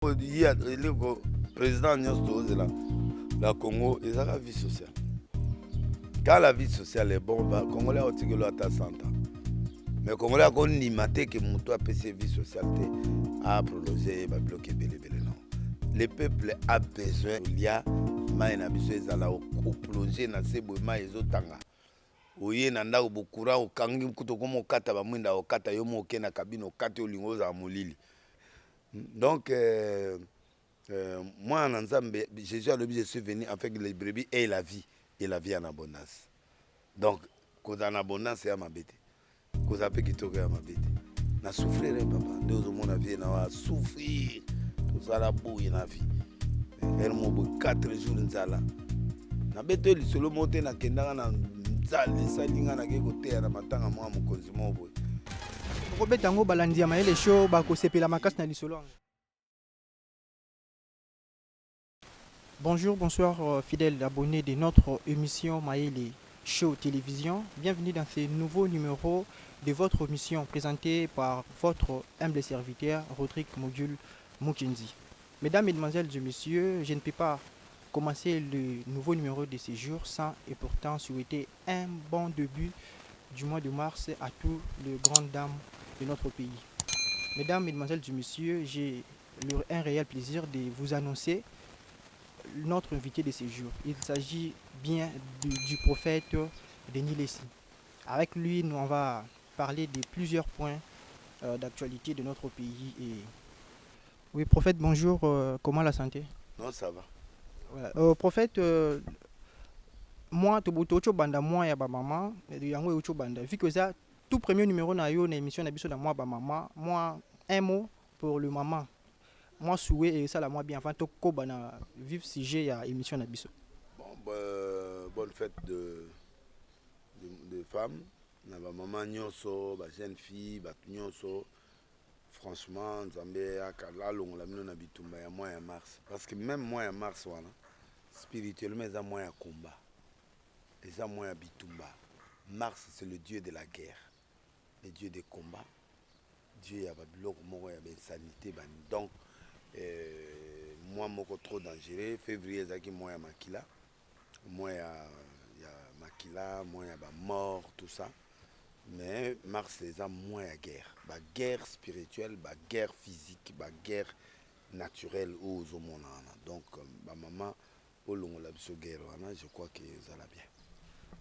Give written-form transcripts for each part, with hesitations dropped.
Le président Nyos la Congo, ils ont la vie sociale. Quand la vie sociale est bonne, les Congolais ont tiré à 100 ans. Mais les Congolais ont limité que mon toit PC vie sociale a prolongé et bloqué belé. Non. Le peuple a besoin, il y a au plongé dans ces bois et autres. Oye nanda obukura okangi kutokoma okata bamwinda okata yo moke na kabine okate olingo za molili. Donc moi en Nzambe Jésus a dit je suis venu afin que les brebis aient la vie et la vie en abondance. Donc cause en abondance ya mabete. Cause ape kitoko ya mabete. Na souffrir papa, deux au monde vie na souffrir. Tout ça la bouille na vie. Elle m'a 4 jours nzala. Na bete li solo monter na kendanga na salinga na ke côté na matanga moi mokonzi mo boy. Robert Tango balandi ya mayele show bako sepela makasi na lisolo. Bonjour, bonsoir fidèles abonnés de notre émission Maëlle Show Télévision. Bienvenue dans ce nouveau numéro de votre émission présentée par votre humble serviteur Rodrigue Module Mukenzi. Mesdames, Mesdemoiselles et Messieurs, je ne peux pas commencer le nouveau numéro de ce jour sans et pourtant souhaiter un bon début du mois de mars à toutes les grandes dames de notre pays. Mesdames, Mesdemoiselles et Messieurs, j'ai un réel plaisir de vous annoncer notre invité de ce jour. Il s'agit bien du prophète Denis Lessi. Avec lui, on va parler de plusieurs points d'actualité de notre pays. Oui, prophète, bonjour. Comment la santé? Non, ça va. Voilà. Prophète, moi, tu banda moi ya ba maman, yango tu banda. Vu que ça, tout premier numéro na yo na émission na biso na moi ba maman, moi un mot pour le maman. Moi souhait et ça la moi bien avant to ko bana vivre sujet ya émission na biso. Bon, bonne fête de femmes. Na ba maman nyonso, ba jeune fille, ba nyonso. Franchement, Nzambe akala longo la mino na bitumba ya mois ya mars. Parce que même mois ya mars wana spirituellement ils ont mois ya combat. Ils ont mois ya bitumba. Mars c'est le dieu de la guerre. Le dieu des combats. Dieu ya ba biloko moko ya ba insanité ba. Donc moi moko trop dangereux, février zaki mois ya makila. Mois ya makila, mois ya ba mort tout ça. Mais mars les a moins à guerre. La guerre spirituelle, la guerre physique, la guerre naturelle aux hommes. Donc, ma maman, au long de la guerre, je crois que ça va bien.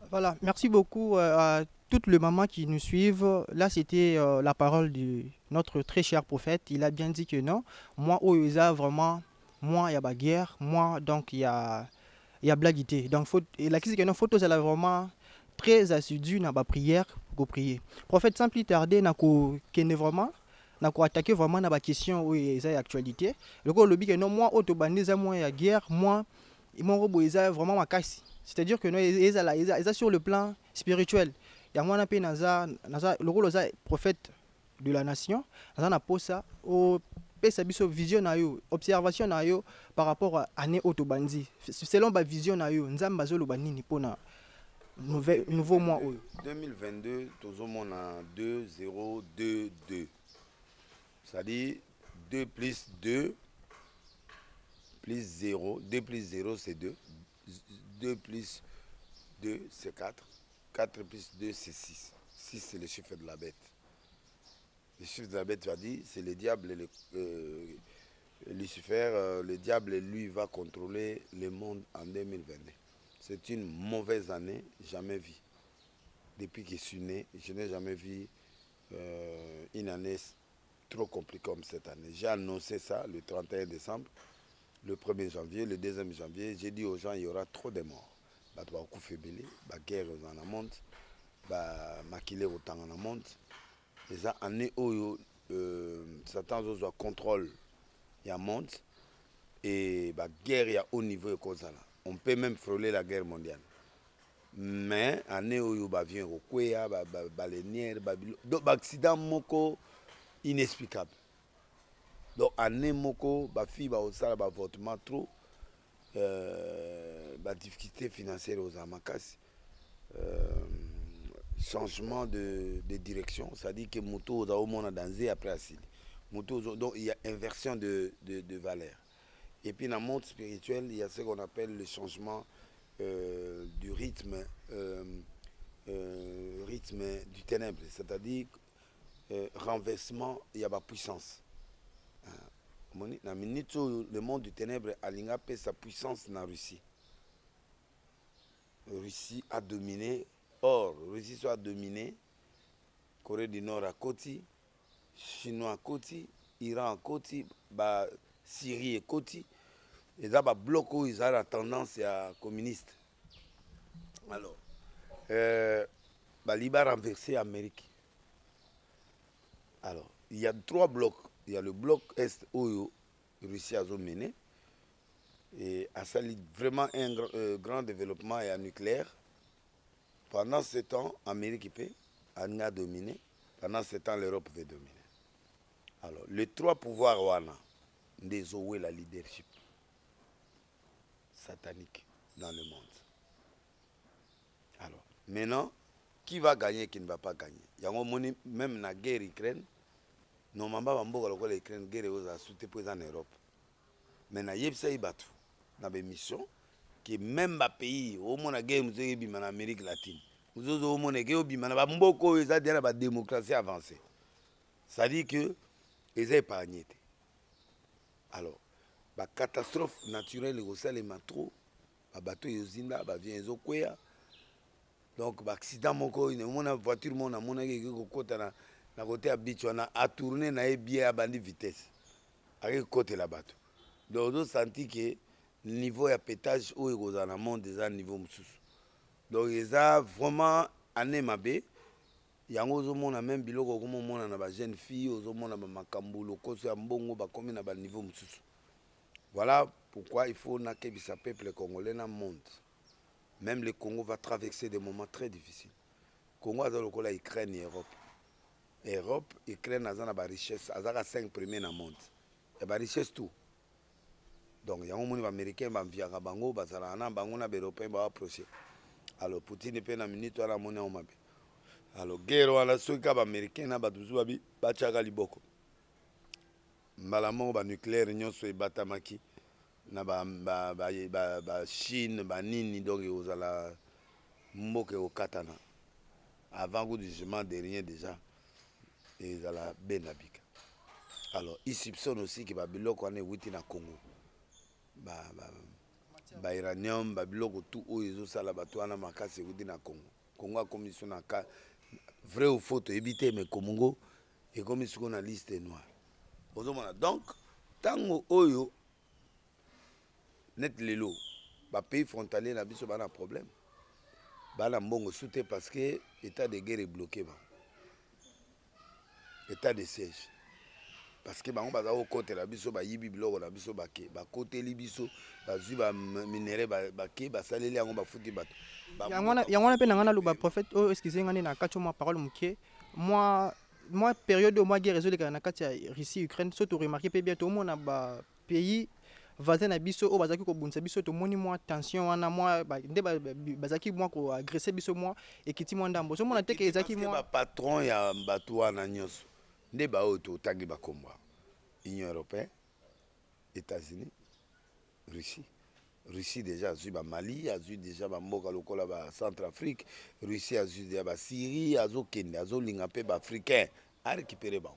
Voilà, merci beaucoup à toutes les mamans qui nous suivent. Là, c'était la parole de notre très cher prophète. Il a bien dit que non. Moi, au USA, vraiment, moi, il y a la guerre. Moi, donc, il y a blaguité. Donc, et la question que nos photos, elle est vraiment très assidue dans la prière pour prier. Prophète, sans plus tarder, qu'on vraiment attaquer vraiment dans la question où il y a l'actualité. Le coup, le but que non, moi, autobandise, moi, il y a guerre, moi, mon robot, il y a vraiment ma casse. C'est-à-dire que nous, ils sont sur le plan spirituel. Il y a moi, le rôle de prophète de la nation, on a posé ça au vision observation par rapport à l'année autobandi. Selon la vision, nous avons besoin pour nouveau mois. 2022, tout le monde a 2022. C'est-à-dire 2 plus 2 plus 0. 2 plus 0 c'est 2. 2 plus 2 c'est 4. 4 plus 2 c'est 6. 6 c'est le chiffre de la bête. Le chiffre de la bête va dire c'est le diable et Lucifer. Le diable lui va contrôler le monde en 2022. C'est une mauvaise année, jamais vue. Depuis que je suis né, je n'ai jamais vu une année trop compliquée comme cette année. J'ai annoncé ça le 31 décembre, le 1er janvier, le 2e janvier. J'ai dit aux gens qu'il y aura trop de morts. La guerre en monde, la maquille autant en monde. Les années où Satan a contrôle, il y a monde. Et la guerre est au niveau de ça. On peut même frôler la guerre mondiale. Mais année où il vient au Kwea, baleinière, donc accident moko inexplicable. Donc année moko ba fille ba osala ba votement trop ba difficulté financière aux amakas. Changement de direction, c'est-à-dire que moto au moins danger après asile. Donc il y a inversion de valeur. Et puis dans le monde spirituel, il y a ce qu'on appelle le changement du rythme du ténèbre, c'est-à-dire renversement, il y a la puissance. Dans minute où le monde du ténèbre a l'ingapé sa puissance dans la Russie. La Russie a dominé. Or, la Russie a dominé. Corée du Nord à côté, Chinois à côté, Iran à côté, Syrie à côté. Et là, le bloc où ils ont la tendance à communiste. Alors, Liban a renversé l'Amérique. Alors, il y a 3 blocs. Il y a le bloc Est où la Russie a mené. Et a sali vraiment un grand développement et un nucléaire. Pendant ce temps, l'Amérique a dominé. Pendant ce temps, l'Europe veut dominer. Alors, les 3 pouvoirs, wana, ont la leadership satanique dans le monde. Alors, maintenant, qui va gagner, qui ne va pas gagner? Il y a même dans la guerre Ukraine, normalement, l'Ukraine guerre est soutenue en Europe. Mais il y a des missions qui même les pays, au moins la guerre en Amérique latine, nous avons des guerres en la démocratie avancée. C'est-à-dire que ils n'ont pas gagné. Alors, la catastrophe naturelle est trop. Les bateaux sont là, donc l'accident, une voiture, na côté habitué, on a tourné na bien à bandi vitesse. Avec côté la bateau. Donc on senti que le niveau de pétage où il y a dans le monde déjà niveau moussous. Donc ils ont vraiment année mabé. Il y a même biloko comme on a na jeune fille, aux hommes na makambulo, koso ya mbongo ba comme na niveau moussous. Voilà pourquoi il faut que ce peuple congolais dans le monde. Même le Congo va traverser des moments très difficiles. Le Congo a la Ukraine et l'Europe. Europe, Ukraine a la richesse, a la 5 premiers dans le monde. Il y a la richesse tout. Donc, il y a des Américains qui vont venir à Bango, des Européens qui vont approcher. Alors, Poutine est dans minute à la monnaie au Mabé. Alors, guerre, on a ceux qui sont américains, ils vont battre Liboko. Malamo, nucléaire, ils sont batamaki. Chine, Nini, donc ils ont la Mboke au Katana. Avant le jugement de rien déjà. Et ils ont la Benabika. Alors, ils soupçonnent aussi que Babiloko est ouiti na Congo. Iranium, Babiloko, tout où ils ont ça là-bas, tout en Makasi ouiti na Congo. Congo a commis son cas vrai ou faux, éviter, mais Congo est commis sur la liste noire. Donc, tant que Oyo, net lelo, les pays frontaliers n'ont pas de problème. Bala mbongo soute parce que l'état de guerre est bloqué. État de siège. Parce que bango baza au côté la biso ba yibi biloko na biso bake ba côté libiso bazui ba minéraux bake ba saleli yango ba futi bato. Yangwana pe nangana lo ba prophète oh excusez ngani na kacho ma parole muke. Moi période au mois guerre réseau na kati ya Russie Ukraine surtout remarquer pe bientôt mon na ba pays voisin na biso o bazaki ko bunsa biso to moni moi tension wana moi nde bazaki moi ko agresser biso moi et kiti moi ndambo so mona teke ezaki moi ba patron ya bato wana nyonso nde ba oto tangi ba komba Union européenne États-Unis Russie déjà azu ba Mali azu déjà ba mboka lokola ba Centrafrique Russie azu déjà ba Syrie azu kende azu linga pe ba africain a récupérer ba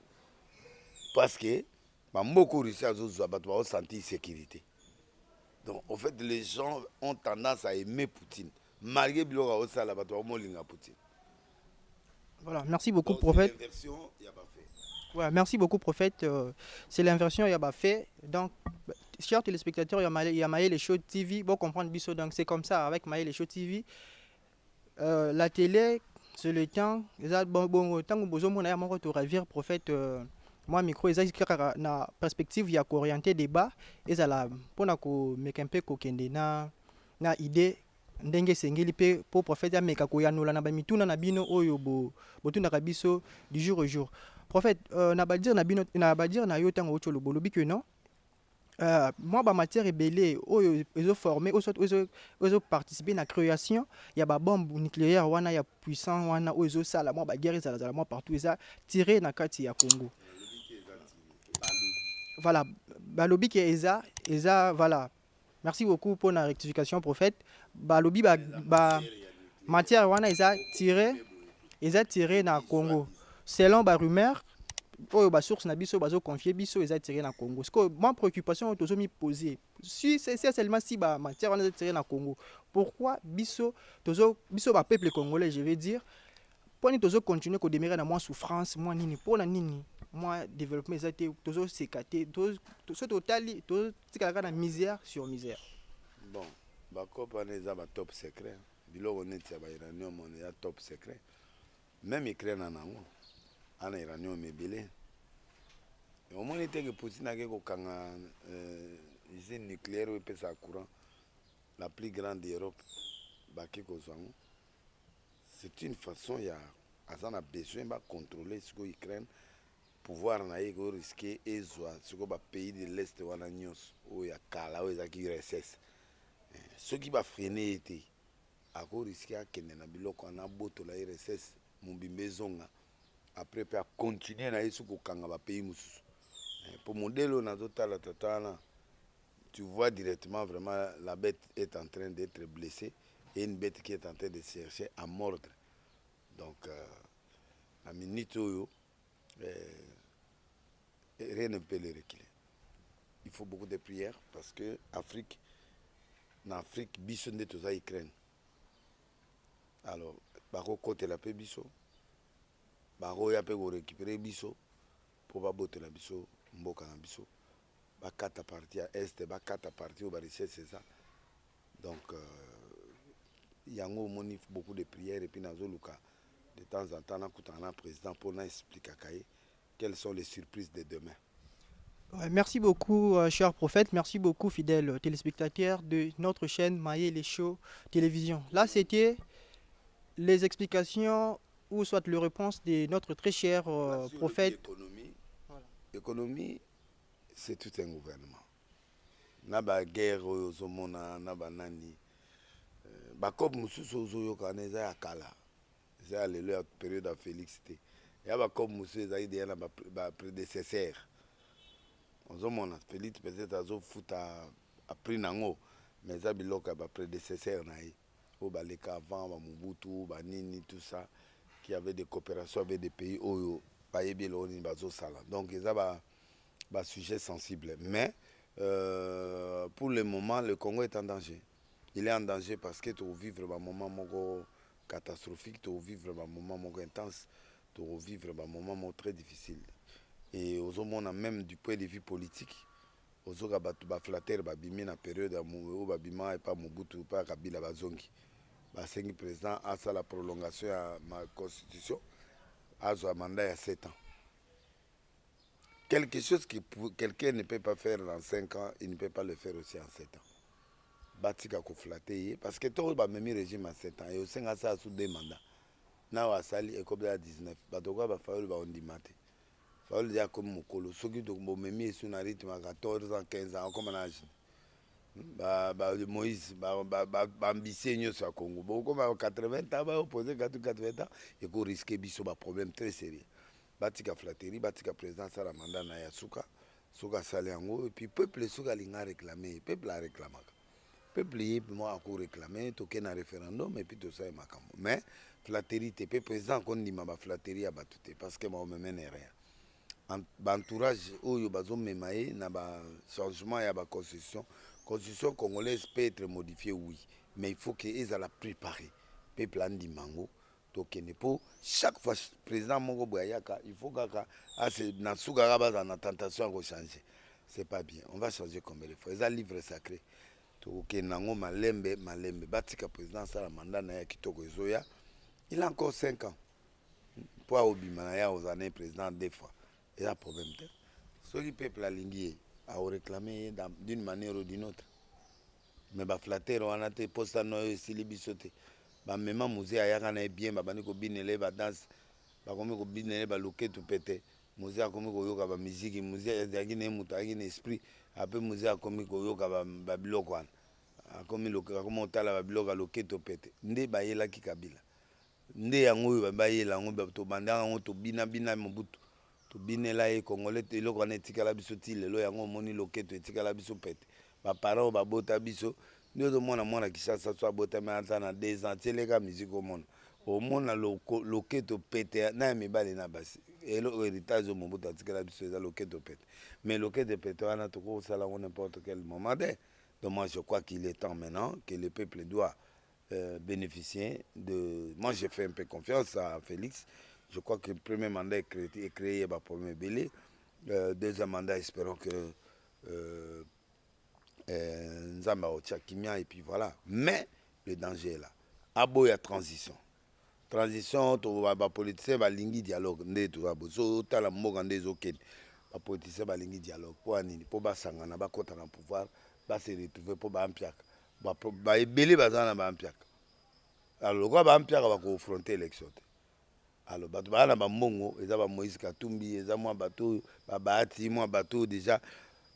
parce que Bamboka Russie azu bato ba sentir sécurité. Donc en fait les gens ont tendance à aimer Poutine malgré biloko au sala bato ba molinga Poutine. Voilà, merci beaucoup prophète. Ouais, merci beaucoup prophète. C'est l'inversion Yaba fait. Donc, chers téléspectateurs, il y a Maël Show TV. Bon comprendre biso donc c'est comme ça avec Maël Show TV. La télé, c'est le temps. Bon temps où besoin mon mon retour ravir prophète. Moi micro ezaki na perspective ya ko orienter débat ezala pona ko mekempe ko kende na idée ndenge sengeli pe pour prophète ameka ko yanola na ba mituna na bino oyo botuna ka biso du jour au jour. Prophète na ba dire na bino na ba dire na yo tango cholo bolobi que non moi ba matière ébélée oyo ezo former ozo participer na création ya ba bombe nucléaire wana ya puissant wana oyo sala moi ba guerre ezala moi partout eza tiré na kati ya Congo. voilà, balobi que eza voilà. Merci beaucoup pour la rectification prophète. Balobi matière wana eza tiré na Congo. Selon ba rumeur oyo ba source na biso bazo confier biso eza tiré na Congo. Parce que ma préoccupation tozo mi poser si c'est seulement si ba matière wana eza tiré na Congo. Pourquoi biso ba peuple congolais je veux dire pour nous toujours continuer à demeurer dans moins souffrance moins nini pour la nini moi développement ça été toujours sécaté toujours total toujours la misère sur misère. Bon bakopa neza ba top secret biloko neti ya ba uranium on ya top secret même écrit na nango ana uranium ebele omoni te ke Poutine ake kokanga usine nucléaire oyo epesa courant la plus grande d'Europe bake kozwango. C'est une façon ya azana besoin ba contrôler ce que Ukraine pouvoir na yego risquer ezwa ce que ba pays de l'est wana nyos o ya kala o ezaki URSS ce qui va freiner été ako risquer akende na biloko na boto la URSS mumbimbe zonga après peut continuer na yesu kokanga ba pays mususu pour modèle na totala tatana tu vois directement vraiment la bête est en train d'être blessée et une bête qui est en train de chercher à mordre. Donc, la minute où rien ne peut les reculer. Il faut beaucoup de prières parce que Afrique, en Afrique, biso de tous à Ukraine. Alors, bako côté la paix biso, bako ya pe récupérer biso pour pas botter la biso, mboka na biso. Bakata partie à est, bakata partie au richesse c'est ça. Donc, il y a beaucoup de prières et puis dans Zoluka. De temps en temps, on a un président pour nous expliquer quelles sont les surprises de demain. Ouais, merci beaucoup, cher prophète. Merci beaucoup, fidèles téléspectateurs de notre chaîne Maye les Show Télévision. Là, c'était les explications ou soit les réponses de notre très cher prophète. L'économie, c'est tout un gouvernement. Naba guerre aux homona, naba nani. Bakop mususu ozoyo kaneza ya kala. C'est la période de Félixité. Il y a comme monsieur Zaïd et un prédécesseur. On a Félix peut-être à foot à prix nango, mais ça bilok à prédécesseur naï. Au baleka avant, Mobutu, Banini, tout ça, qui avait des coopérations avec des pays où Payebiloni bazo sala. Donc il y a un sujet sensible. Mais pour le moment, le Congo est en danger. Il est en danger parce que tu vivre un moment catastrophique, tu vivre un moment intense, tu vivre un moment très difficile. Et aux hommes, même du point de vue politique, aux autres, ils flatter, ils na période où babima et pas Mobutu, pas Kabila Bazongi. Le président a ça la prolongation de ma constitution, a un mandat à 7 ans. Quelque chose que quelqu'un ne peut pas faire en 5 ans, il ne peut pas le faire aussi en 7 ans. Batika ko flatter parce que tout le même régime à 7 ans et au 5 ans ça sous deux mandats. Na wa sali et comme à 19 batoko ba faulu ba ondimate. Faulu ya comme mokolo soki to bo memi sur na rythme à 14 ans 15 ans comme âge. Ba Moïse ba ambitieux nyoso à Congo. Bo comme à 80 ans ba opposé 80 ans et ko risquer biso ba problème très sérieux. Batika flatterie, batika président ça la mandat na ya suka sali yango et puis peuple suka linga réclamer, peuple a réclamé. Peuple moi a réclamé token un référendum et puis tout ça est macambo mais flatterie te président qu'on dit ma flatterie a battu parce que moi même rien entourage oyo bazo memaye na ba changement ya ba constitution congolaise peut être modifiée oui mais il faut que ils la préparer peuple andi mango token pour chaque fois président moko boyaka il faut kaka na suka ba na tentation de changer c'est pas bien on va changer combien de fois ils a livre sacré ok nango malembe batika président ça la mandat na ya kitoko ezoya il a encore 5 ans pour obima na ya aux années président deux fois il y a problème de ce qui peuple alingi a réclamer d'une manière ou d'une autre mais ba flatter on a te posta no esili bisote ba mema musée ayaka na bien ba bani ko binele ba danse ba komi ko binele ba loketo pete musée akomi ko yoka ba musique musée yaki ne mutaki ne esprit après musée akomi ko yoka ba biloko wana akomi loka comme otala ba biloko loketo pete nde bayela ki Kabila nde yango oyo bayela yango to bandanga ngo to bina Mobutu tobinela ye congolais eloko wana etikala biso ti lelo yango omoni loketo etikala biso pete baparent babota biso nde ozomona mwana Kinshasa so abotami aza na 2 ans tieleka musique omona loketo pete na ya mibali na basi eloko héritage oyo mobutu atikala biso eza loketo pete mais loketo pete wana tokosala yango n'importe quel moment te. Donc moi je crois qu'il est temps maintenant que le peuple doit bénéficier de... Moi j'ai fait un peu confiance à Félix. Je crois que le premier mandat est créé par premier Bélé. Deuxième mandat, espérons que Nzamba Otchakimia et puis voilà. Mais le danger est là. Abo ya transition. Transition, to ba politicien ba lingi dialogue ndé to ba so tala mboka ndé zokene. Ba politicien ba lingi dialogue po anini po ba sangana ba kota na pouvoir ba se retrouver po ba ampiaka. Ba ebele bazana ba ampiaka. Alors quoi ba ampiaka ba confronter élection. Alors bato bana ba mbongo eza ba Moïse Katumbi eza mwa bato ba Bahati mwa bato déjà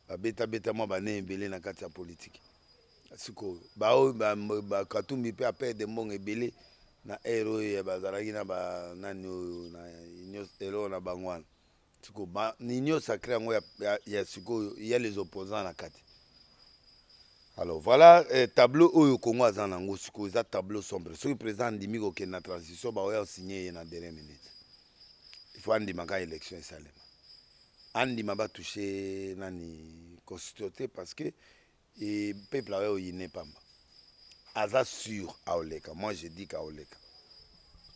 ba beta mwa ba ne ebele na kati ya politique. Siko ba Katumbi pe apé de mbongo ebele na héros ya bazalaki na ba nani na inyo héros na bangwana. Siko ba ninyo sacré yango ya siko il y a les opposants na kati. Alors voilà, tableau au Congo a zanango siko eza tableau sombre. Ce président ndimi ko na transition ba oya signé na dernière minute. Il faut andima ka élection salema. Andima ba toucher nani constitution parce que et peuple a oyine pamba. Aza sûr a oleka. Moi je dis ka oleka.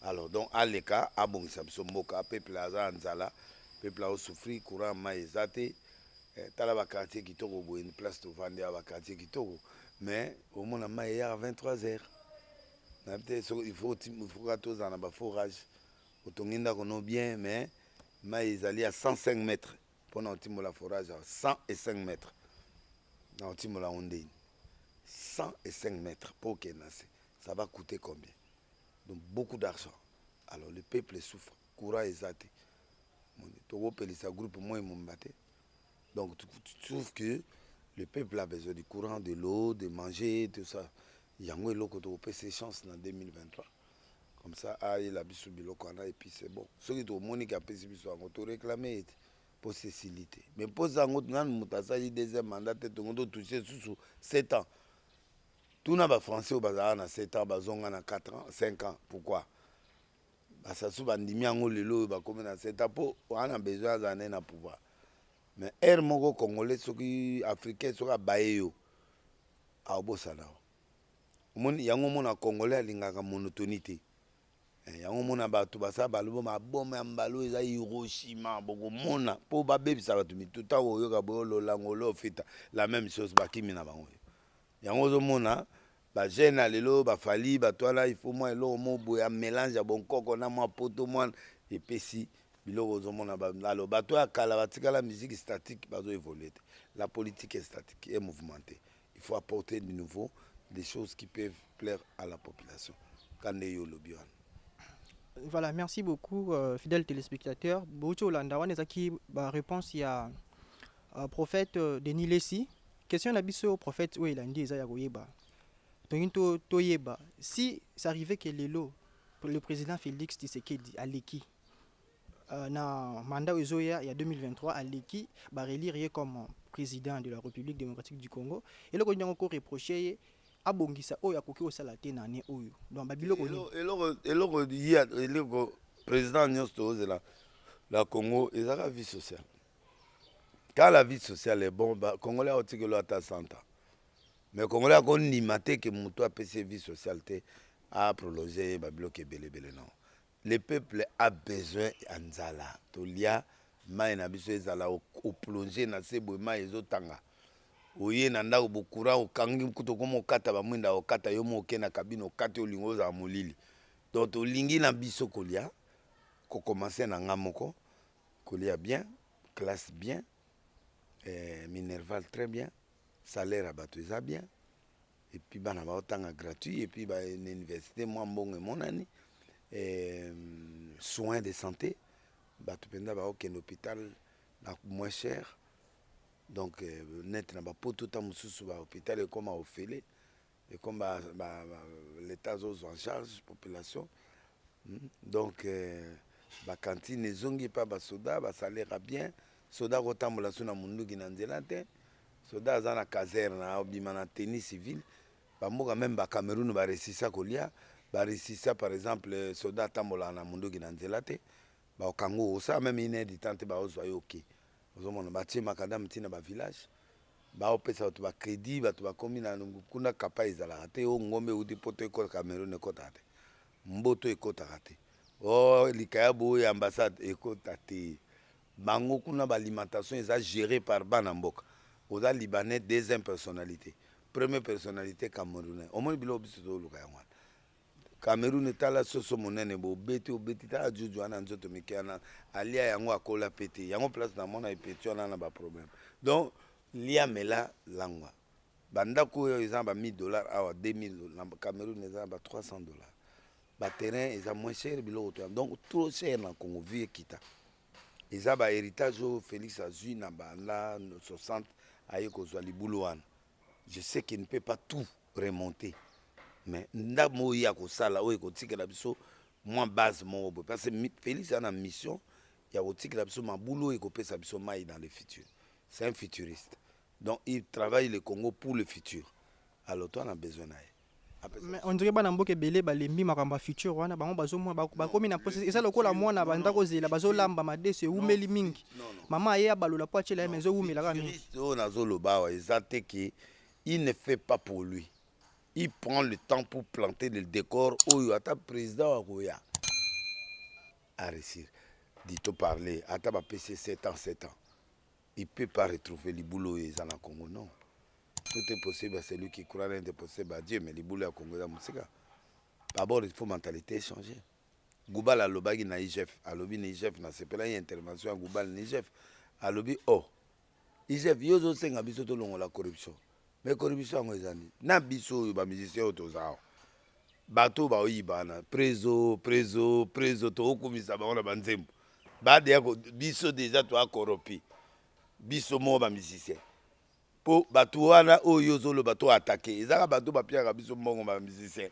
Alors donc aleka abongisa biso mboka peuple aza nzala, peuple a souffrir courant ma ezate. Tala ba quartier kitoko bo une place to vendre ba quartier kitoko mais au moins na hier à 23h na peut-être il faut ka tous en ba forage otonginda kono bien mais ils allaient à 105 mètres pour na timola forage à 105 mètres na timola ondé 105 mètres pour que ça va coûter combien? Donc beaucoup d'argent. Alors le peuple souffre courant ezate mon to pelisa groupe moi mombate. Donc tu trouves que le peuple a besoin du courant, de l'eau, de manger, tout ça. Il y a un peu de ses chances en 2023. Comme ça, il a bisu biloko et puis c'est bon. Ceux qui ont monique a payé bisu en réclamer pour cécilité. Mais pour ça, on a un deuxième mandat, on a touché sous 7 ans. Tout n'a pas français au bazar na 7 ans, bazonga na 4 ans, 5 ans. Pourquoi? Parce que ça bandimi en le lot, ba comme na 7 ans pour on a besoin d'années na pouvoir. Mais air moko congolais soki africain soki abaye yo abosana omoni yango mona congolais alingaka monotonité yango mona bato basa balobo maboma ya mbalo eza Hiroshima boko mona po babebisa bato mituta oyoka boyo langolo feta la même chose bakimi na bango yango ozomona ba jeune lelo bafali bato wana il faut moi eloko mo boya mélange ya bonkoko na mwa poto mwana epesi biloko ozomona alors bato ya kala batika la musique statique bazo évoluer. La politique est statique et mouvementée. Il faut apporter de nouveau des choses qui peuvent plaire à la population. Voilà, merci beaucoup fidèles téléspectateurs. Boucho Landawan ezaki ba réponse ya prophète Denis Lessi. Question na biso prophète où il a dit ya koyeba. Tonginto toyeba si ça arrivait que le président Félix Tshisekedi aleki na mandat Ozoya il y a 2023 à l'équipe va relire comme président de la République démocratique du Congo et le Congo encore reproché à Bongisa Oya Koki au Salaté Nane Oyo. Donc Babylone et le président Nyosto la Congo et la vie sociale. Quand la vie sociale est bon, le Congolais a tiré à 100 ans. Mais le Congolais a limité que mon toit PC vie sociale a prolongé Babylone qui est belé non. Le peuple a besoin d'Anzala. Tolia, maïna biso ezala au plonger na sebo mai ezotanga. Oye nanda obukura okangi kuto komo kata ba mwinda okata yo mo kena kabino okate olingo za molili. Donc olingi na biso kolia ko commencer na ngamoko kolia bien, classe bien, minerval très bien, salaire à bato eza bien et puis bana ba otanga gratuit et puis ba université moi mbongo monani. Soins de santé, batupenda ba ok l'hôpital moins cher, donc net na ba poto ta mususu ba hôpital comme a ofele et comme l'état en charge population, donc bakantine ezongi mpa basoda basalera bien soda kotambola so na munduki na nzela te soda aza na caserne na obima na tennis civile bamboka même bacameroun baresisa kolia baresisa par exemple soda atambola na munduki na nzela te baokango osala même une heure du temps te baozwa yo oke ozomona batie makadam ntina bavillage baopesa bato bacrédit bato bakomi na kuna kapa ezalaka te o ngombe euti poto ekota cameroun ekotaka te mboto ekotaka te o likaya boye ambassade ekota te bango kuna baalimentation eza géré par bana mboka oza libanais deuxième personnalité première personnalité camerounais omoni biloko biso toluka yango wana cameroun etala soso monene bobeti obeti tala juju wana nzoto mike wana alia yango akola pete yango place na mona epeti wana na baproblème donc lia mela langwa bandako oyo eza ba $1000 awa 2000 na cameroun eza ba $300 baterrain eza moins cher biloko to donc trop cher na Congo vie ekita eza ba héritage oyo Félix azwi na banda 60 aye kozwa libulu wana je sais qu'il ne peut pas tout remonter mais ndamo oyo ya kosala oyo ekotikela biso mwa base moko boye parce que Félix a na mission ya kotikela biso mabulu oyo ekopesa biso mai dans le futur c'est un futuriste donc il travaille le Congo pour le futur alors toi on a besoin na ye mais on dirait bana mboka ebele balembi makambo ya futur wana bango bazomona bakomi na process eza lokola mwana banda kozela bazolamba madese eumeli mingi mama aye abalola po atiela ye mais ezoumelaka mingi oyo nazoloba awa eza te ke il ne fait pas pour lui il prend le temps pour planter le décor oyo ata président akoya à réussir dit-on parler ata bapesi 7 ans il peut pas retrouver les boulots eza na Congo non. Tout est possible à celui qui croit, rien n'est possible à Dieu, mais les boulots à Congo, d'abord, il faut mentalité changer. Goubal a l'obagi na IGF, a l'obi na IGF, na sepela une intervention à Goubal na IGF, a l'obi, oh, IGF, yozo senga biso to longo la corruption. Mais corruption en ezani. Na biso yu ba musicien otozao. Bato ba oyibana, preso, to okumisa ba ona banzembo. Ba de yako biso déjà to a corrompi. Biso mo ba musicien. Po bato wana oyo zolo bato attaquer ezaka bato ba piaka biso mbongo ba musicien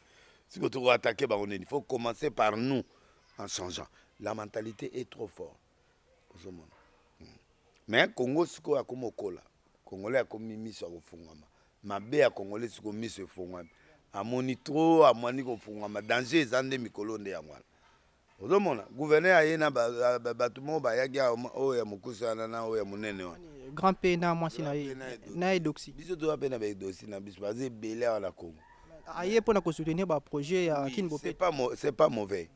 siko to attaquer ba oneni il faut commencer par nous en changeant la mentalité est trop forte mais Congo siko akomokola congolais akomi miso akofungama mabe ya congolais siko miso efungama amoni trop amoni kofungama danger ezande mikolo nde ya mwana ozomona gouverneur ayena bato mo bayaki oyo ya mokusa na oyo ya monene wana grand P na mwasi na edoxy biso to apena ba edoxy na biso baze belé à la Congo aye pona ko soutenir ba projet ya Kin Bopé c'est pas mauvais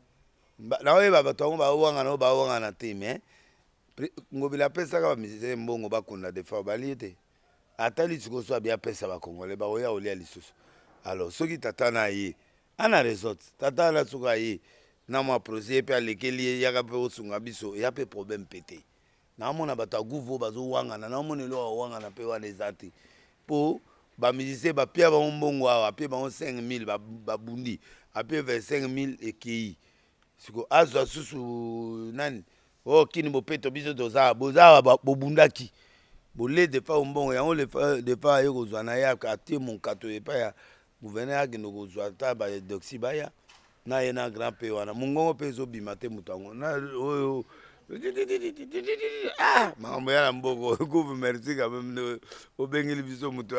na oyo ba to ba wanga na te mais ngobila pesa ka ba misé mbongo ba kunda de fa balite atali tsiko so abia pesa ba congolais ba oya olia lisusu alors soki tata na ye ana resort tata la tsuka ye na mwa projet pe alekeli ya ka pe osunga biso ya pe problème pété na mona bato aguvo bazo wangana na mona lo wangana pe wana ezati po ba musicien ba pia ba mbongo awa pe ba 5000 ba bundi ape 25000 ekei siko azwa susu nani o Kin Bopé to biso toza boza bobundaki bolé de fa mbongo yango le fa de fa yeko zwana ya ka te mon kato e pa ya gouverneur akino kozwa ta ba doxy baya na ye na grand P wana mungongo pe zo bimate mutango na oyo ah makambo ya mboko kuvu merci quand même obengeli biso muto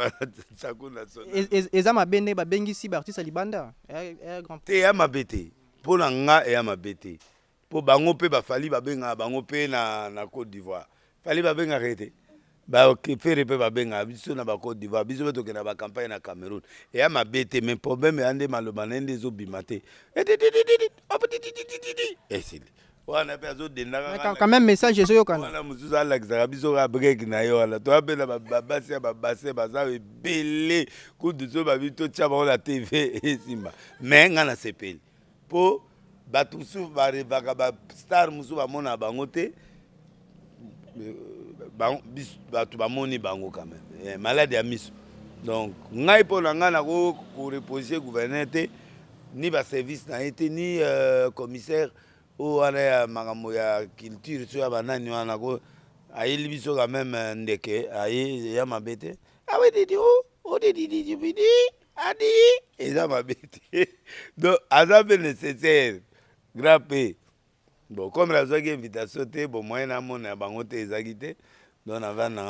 sakuna sona eza mabende babengisi ba artiste libanda grand te ya mabete po na nga ya mabete po bango pe bafali babenga bango pe na Côte d'Ivoire fali babenga rete ba fere pe babenga biso na ba Côte d'Ivoire biso beto kena ba campagne na Cameroun et ya mabete mais problème ande maloba nende zo bimate esili wana pe azo dendaka quand même message ezo yokana wana mususu alakisaka biso ka break na yo wana to apela babasi ya babase baza ebele kudu so babi totia bango na TV esimba mais nga na sepeli po bato mosusu barevaka bastar mosusu bamona bango te bato bamoni bango quand même malade ya miso donc ngai mpo na ngai nako koreproche gouverneur te ni baservice na ye te ni commissaire oyo wana ya makambo ya culture so ya banani wana ko ayeli biso quand même ndeke aye ya mabe te awedidi odedididibidi adi eza mabe te donc aza mpe nécessaire grand P Bon, comme la invitation, bon, moi, na bango te ezagite, donc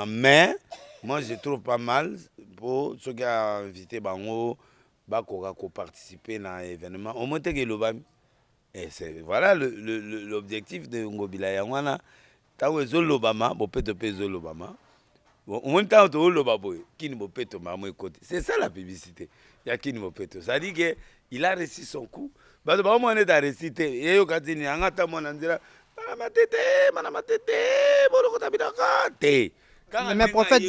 mais moi je trouve pas mal pour ceux qui ont invité bango, bakora ko participer dans l'événement. Au moins que le bam. Et c'est voilà l'objectif de Ngobila Yangwana. Tant que l'Obama, bon peut-être l'Obama. Bon, au moins tant que l'Obama, qui ne peut pas maman côté. C'est ça la publicité. Il y a qui ne peut pas. Ça dit que il a réussi son coup. Bah au moins on est à réciter. Et yo katini angata mon andira. Mana matete, bolo kota bidaka te. Mais prophète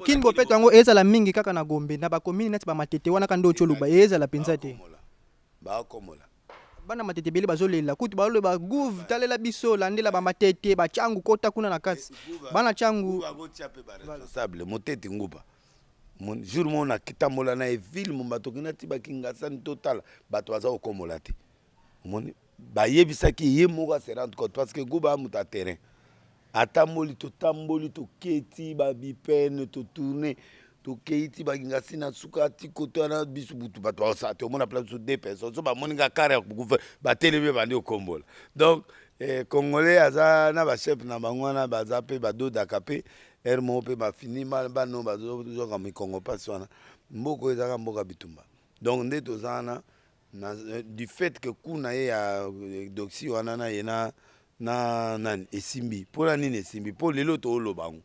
kin bopet yango ezala mingi kaka na Gombe na bakomini neti ba matete wana kando choluba ezala penza te. Ba komola. Bana matete bele bazolela kuti baloba gouv talela biso landela ba matete ba changu kota kuna na kasi. Bana changu ba tiape ba responsable motete nguba. Mon jour mon na kitambola na ville mon batokina ti bakinga san total bato baza komola te. Moni ba yebisaki ye moko se rendre compte parce que guba muta terrain. Atamboli to tamboli to keti ba bipene to tourner to keti ba ginga sina suka ti koto na bisu butu ba to sa te mona place deux personnes so ba moninga carré ba telebe ba ndi okombola. Donc congolais aza na ba chef na bangwana ba zape ba do dakape ermo pe ba fini mal ba no ba zo ka mi Congo pasona mboko ezaka mboka bitumba. Donc nde to zana du fait que kuna ya doxy wana na yena na esimbi pour la nini esimbi pour lelo to lobango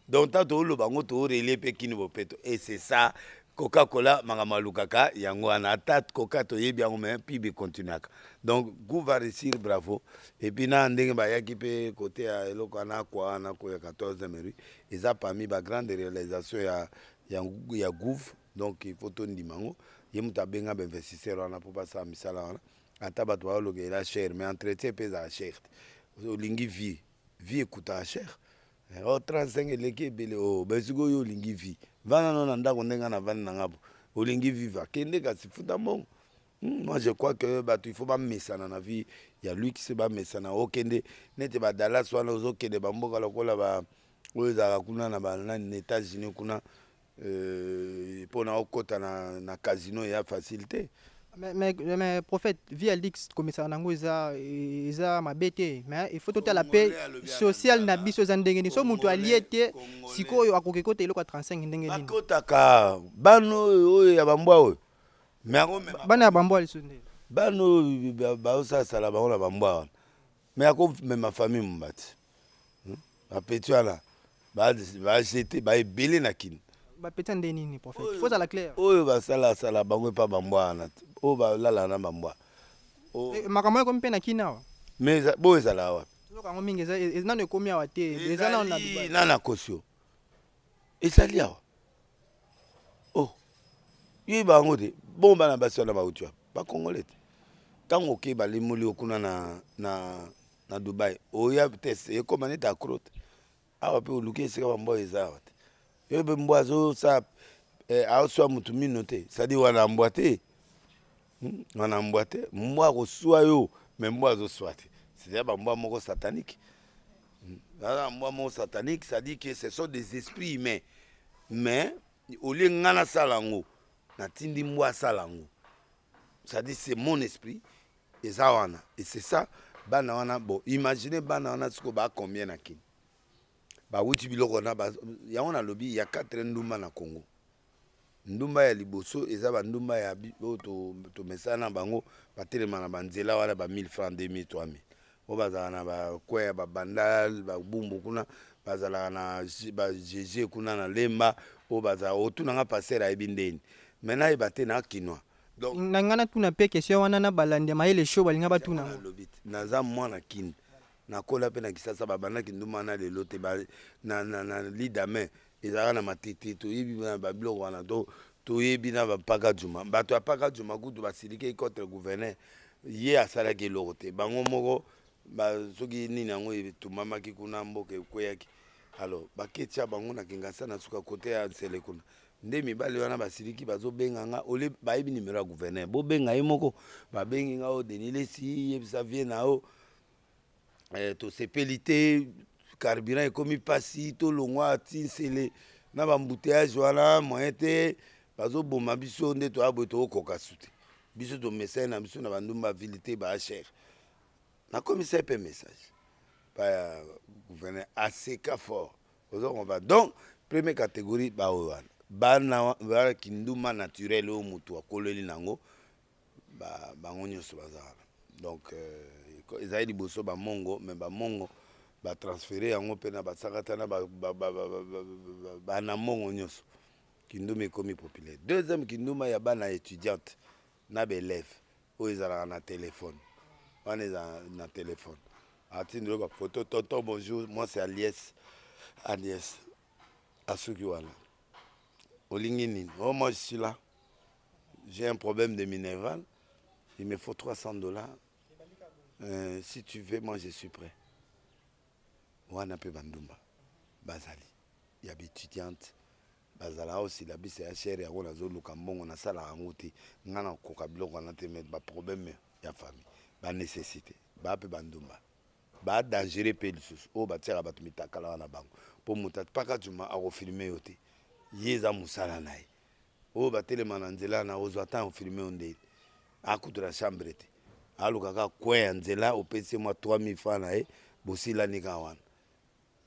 donc ta to lobango to relé pe kini bopeto et c'est ça Coca-Cola mangamalukaka yango wana ata Coca to yebi yango mais puis be continuaka donc go va réussir bravo et puis na ndenge ba yaki pe côté ya eloko na kwa na ko ya 14e rue eza parmi ba grande réalisation ya Gouv donc il faut to ndimango ye muta benga ba investisseur wana pour passer misala wana ata bato ba loge la cher mais entretien pesa cher olingi vie ekuta cher o 35 eleki ebele o besiko oyo olingi vie vana no na ndako ndenge na vani na ngabo olingi vivre akende kasi futa mbongo. Moi je crois que bato il faut bamesana na vie ya lui qui se bamesana okende nete badalas wana ozokende bamboka lokola ba oyo ezalaka kuna na banani na États-Unis kuna mpona okota na casino ya facilité. Mais prophète via Lix commissaire nango eza mabete mais il faut tout la paix sociale na biso za ndenge ni so mutu aliete sikoyo akoke kota eloko 35 ndenge nini akotaka bano oyo ya bambwa oyo mais bana ya bambwa lisonde bano baosasala bango na bambwa wana mais akomema famille mombati bapeti wana bajete baebele na kini bapeti nde nini prophète il faut la clair oyo basalasala bango epa bambwa wana oyo balala na bambwa makambo ekomi mpe na kini awa mais boyo ezala awa eloko yango mingi nano ekomi awa te eza nana kosio ezali awa o yeba yango te bongo bana basi wana bauti wa bakongole te ntango oke balimoli okuna na Dubai oya te ekoma neti akro te awa mpe oluki esika bambwa eza awa te yo mpe mbwa azosala aoswa mutu mino te sadi wana mbwa te wana mbwa te mbwa akoswa yo me mbwa azoswa te c'est-à-dire bambwa moko satanique mbwa moko satanique c'est-à-dire que ce sont des esprits humains mais olie nga nasala yango natindi mbwa asala yango c'est-à-dire c'est mon esprit eza wana et c'est ça bana wana bon imaginez bana wana siko ba combien na kini bawuti biloko na yango na lobi ya 4 ndumba na Congo ndumba ya liboso eza ba ndumba ya to mesana bango batelema na banzela wana ba 1000 francs 2000 3000 o bazala na ba kwea ba bandal ba bumbu kuna bazala na ba GG kuna na lemba o bazala otuna nga passer a ebindeni mena ebate na kinwa donc nangana tuna pe question wana na balande mayele show balinga batuna naza mwana kin nakola pe na kisasa babandaki nduma na lelo te na lidame ezalaka na matete toyebi na babiloko wana toyebi na bapaka juma bato ya paka juma kutu basilike contre gouverneur ye asalaki eloko te bango moko soki nini yango etumamaki kuna mboka ekweyaki alors baketia bango na kingasa na suka kote ya nsele kuna nde mibali wana basiliki bazobenga nga ole bayebi nimero ya gouverneur bobenga ye moko babengi nga o denilesi yebisa vie na o tosepeli te carburant ekomi pasi tolongwa ti nsele na bambuteyage wana moyen te bazoboma biso nde toya boye tookoka su te biso tomesai na biso na bandumba ville te bachere Na commissaire pe message. Pas gouverneur assez fort. On va donc première catégorie ba owan. Bana ba kinduma naturel o mutu akoleli nango ba bango nyonso bazala. Donc ezali liboso ba mongo mais ba mongo ba transférer yango pe na basakata na ba na mongo nyonso. Kinduma ekomi populaire. Deuxième kinduma ya bana étudiante na ba élève o ezala na téléphone. On est na téléphone. Attends ma photo. Tonton, bonjour. Moi, c'est Aliès. Aliès. Asukiwala. Olinginin. Oh, moi, je suis là. J'ai un problème de minéral. Il me faut $300. Si tu veux, moi, je suis prêt. Wana pe bandumba. Bazali. Il y a des étudiantes. Bazala aussi, la bise est chère. Il y a un zone où on a ça la route. On a un kokablo, on a un problème. Il y a famille. Ba nécessité. Ba pe bandumba. Ba dangereux pe lisusu o batira bato mitakala wana bango po mutat paka tuma a filmer yote yeza musala naye o batelema na nzela na ozo ata o filmer onde akutura chambre te aluka ka kwe nzela o pese moi 3000 francs naye bosila nika wana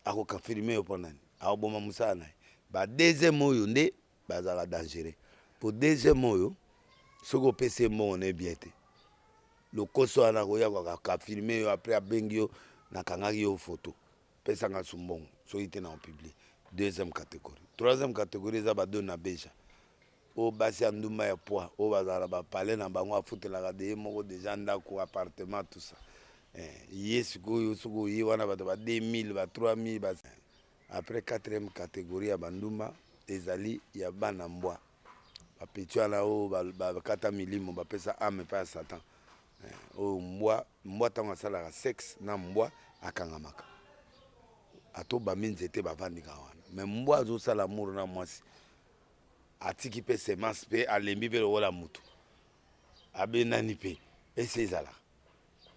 ako ka filmer yo ponani a boma musala naye ba deuxième oyo nde bazala dangereux pour deuxième oyo soko pese mo on est bien te le koso ana koya ka filmer yo après abengi yo na kangaki yo photo pesa nga sumbongo so ite na public. Deuxième catégorie. Troisième catégorie za ba dona beja o basi anduma ya poids o bazala ba parler na bango afutela de moko déjà ndako appartement tout ça yes go suko yi wana ba 2000 ba 3000 ba. Après quatrième catégorie ya banduma ezali ya bana mbwa ba petio na o ba kata milimo ba pesa ame pa satan o mbwa tango asalaka sexe na mbwa akangamaka ato baminzete bavandika wana mais mbwa azosala muro na mwasi atiki mpe semence mpe alembi mpe lokola mutu abenani mpe ese ezalaka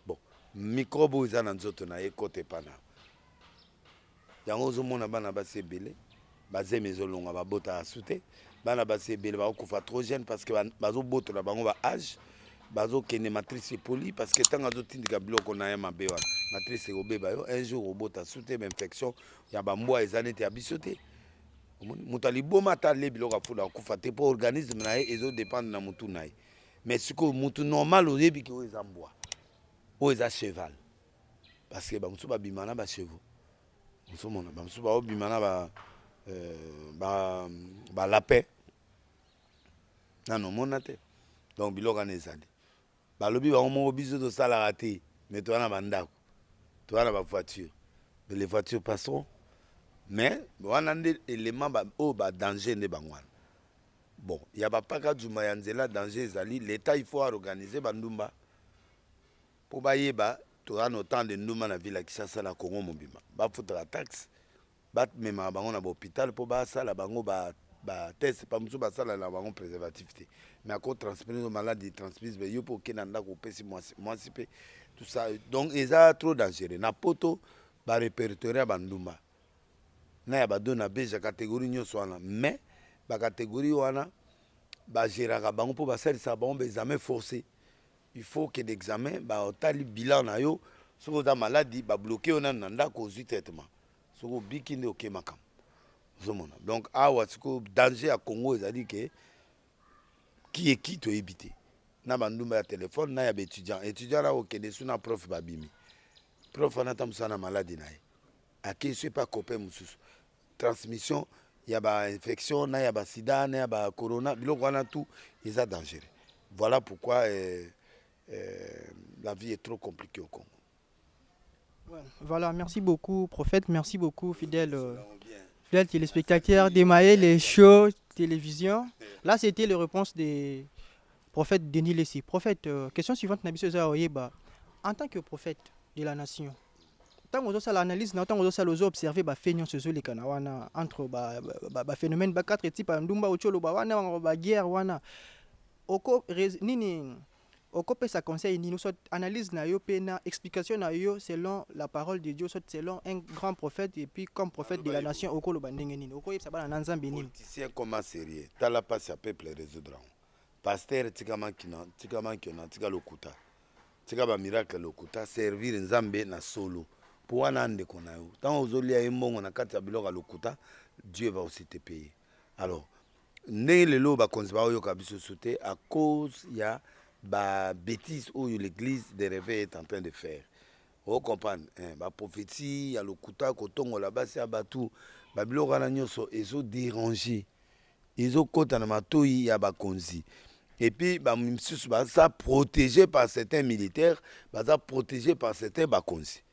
bon microbe oyo eza na nzoto na ye kote pana yango ozomona bana basi ebele bazemi ezolonga babotaka su te bana basi ebele bakokufa trop jeune parce que bazobotola bango ba age bazokende matrice poli parce que tant azotindika biloko na ye mabe wana matrice ekobeba yo un jour obota su te infection ya bambwa eza nete ya biso te moto aliboma ata ale biloko afula akufa te mpo organisme na ye ezodépendre na mutu na ye mais sikoyo mutu normal oyebiki oyo eza mbwa oyo eza cheval parce que bamosusu babima na bachevaux mosomona bamosusu baobima na balapin nano omona te donc biloko wana ezali balobi bango moko biso tosalaka te mais toza na bandako toza na bavoiture mais les voitures passeront mais wana nde élément oyo badanger nde bango wana bon ya bapaka juma ya nzela danger ezali l'état il faut organiser bandumba mpo bayeba toza na autant de ndumba na ville ya Kinshasa na Congo mobima bafutaka taxe bamemaka bango na bahôpital mpo basala bango test pa mosusu basala na bango préservatif te mais ako transmettre maladie transmise yo mpo okende na ndako opesi mwasi mpe tout ça donc eza trop dangereux na poto barépertoire ya bandumba na ya badona beja catégorie nyonso wana mais bacatégorie wana bagéraka bango mpo basalisaka bango baexamen forcé il faut que l'examen baotali bilan na yo soki oza maladi babloke yo nano na ndako ozwi traitement soki obiki nde oke makambo ozomona donc awa sikoyo danger ya Congo ezali ke ki toyebi te na bandumba ya telefone na ya baétudiant étudiant na okende su na prof babimi prof wana ata mosala na maladi na ye akei pa copain mosusu transmission ya bainfection na ya basida na ya bacorona biloko wana tout eza dangereux. Voilà pourquoi la vie est trop compliquée au Congo. Ouais, voilà, merci beaucoup prophète, merci beaucoup fidèle téléspectateurs d'Emaël les shows télévision. Là c'était les réponses des prophètes Denis Lessi. Prophète, question suivante Nabiso Zaoyeba. En tant que prophète de la nation, tant que vous l'analyse, tant que vous observez ba feignons ce les kanawana entre ba phénomène ba quatre types ndumba ocholo ba wana ba guerre wana. Oko nini oko pe sa conseil ni nous soit analyse na yo pe na explication na yo selon la parole de Dieu soit selon un grand prophète et puis comme prophète de la nation oko lo bandenge nini oko yebsa bana nzambe nini politicien comment sérieux tala passe à peuple résoudra pasteur tikama kina tika lokuta tika ba miracle lokuta servir nzambe na solo pour wana ndeko na yo tant ozolia ye mbongo na kati ya biloko lokuta Dieu va aussi te payer. Alors ndenge lelo bakonzi baoyoka biso sote à cause ya ba bêtise oyo l'église de réveil est en train de faire. Vous comprenez, ba prophétie ya lokuta kotongola basi ya batu ba biloko wana nyonso ezo déranger ezo kota na matoi ya bakonzi. Et puis, ça protégé par certains militaires, ça protégé par certains bakonzi.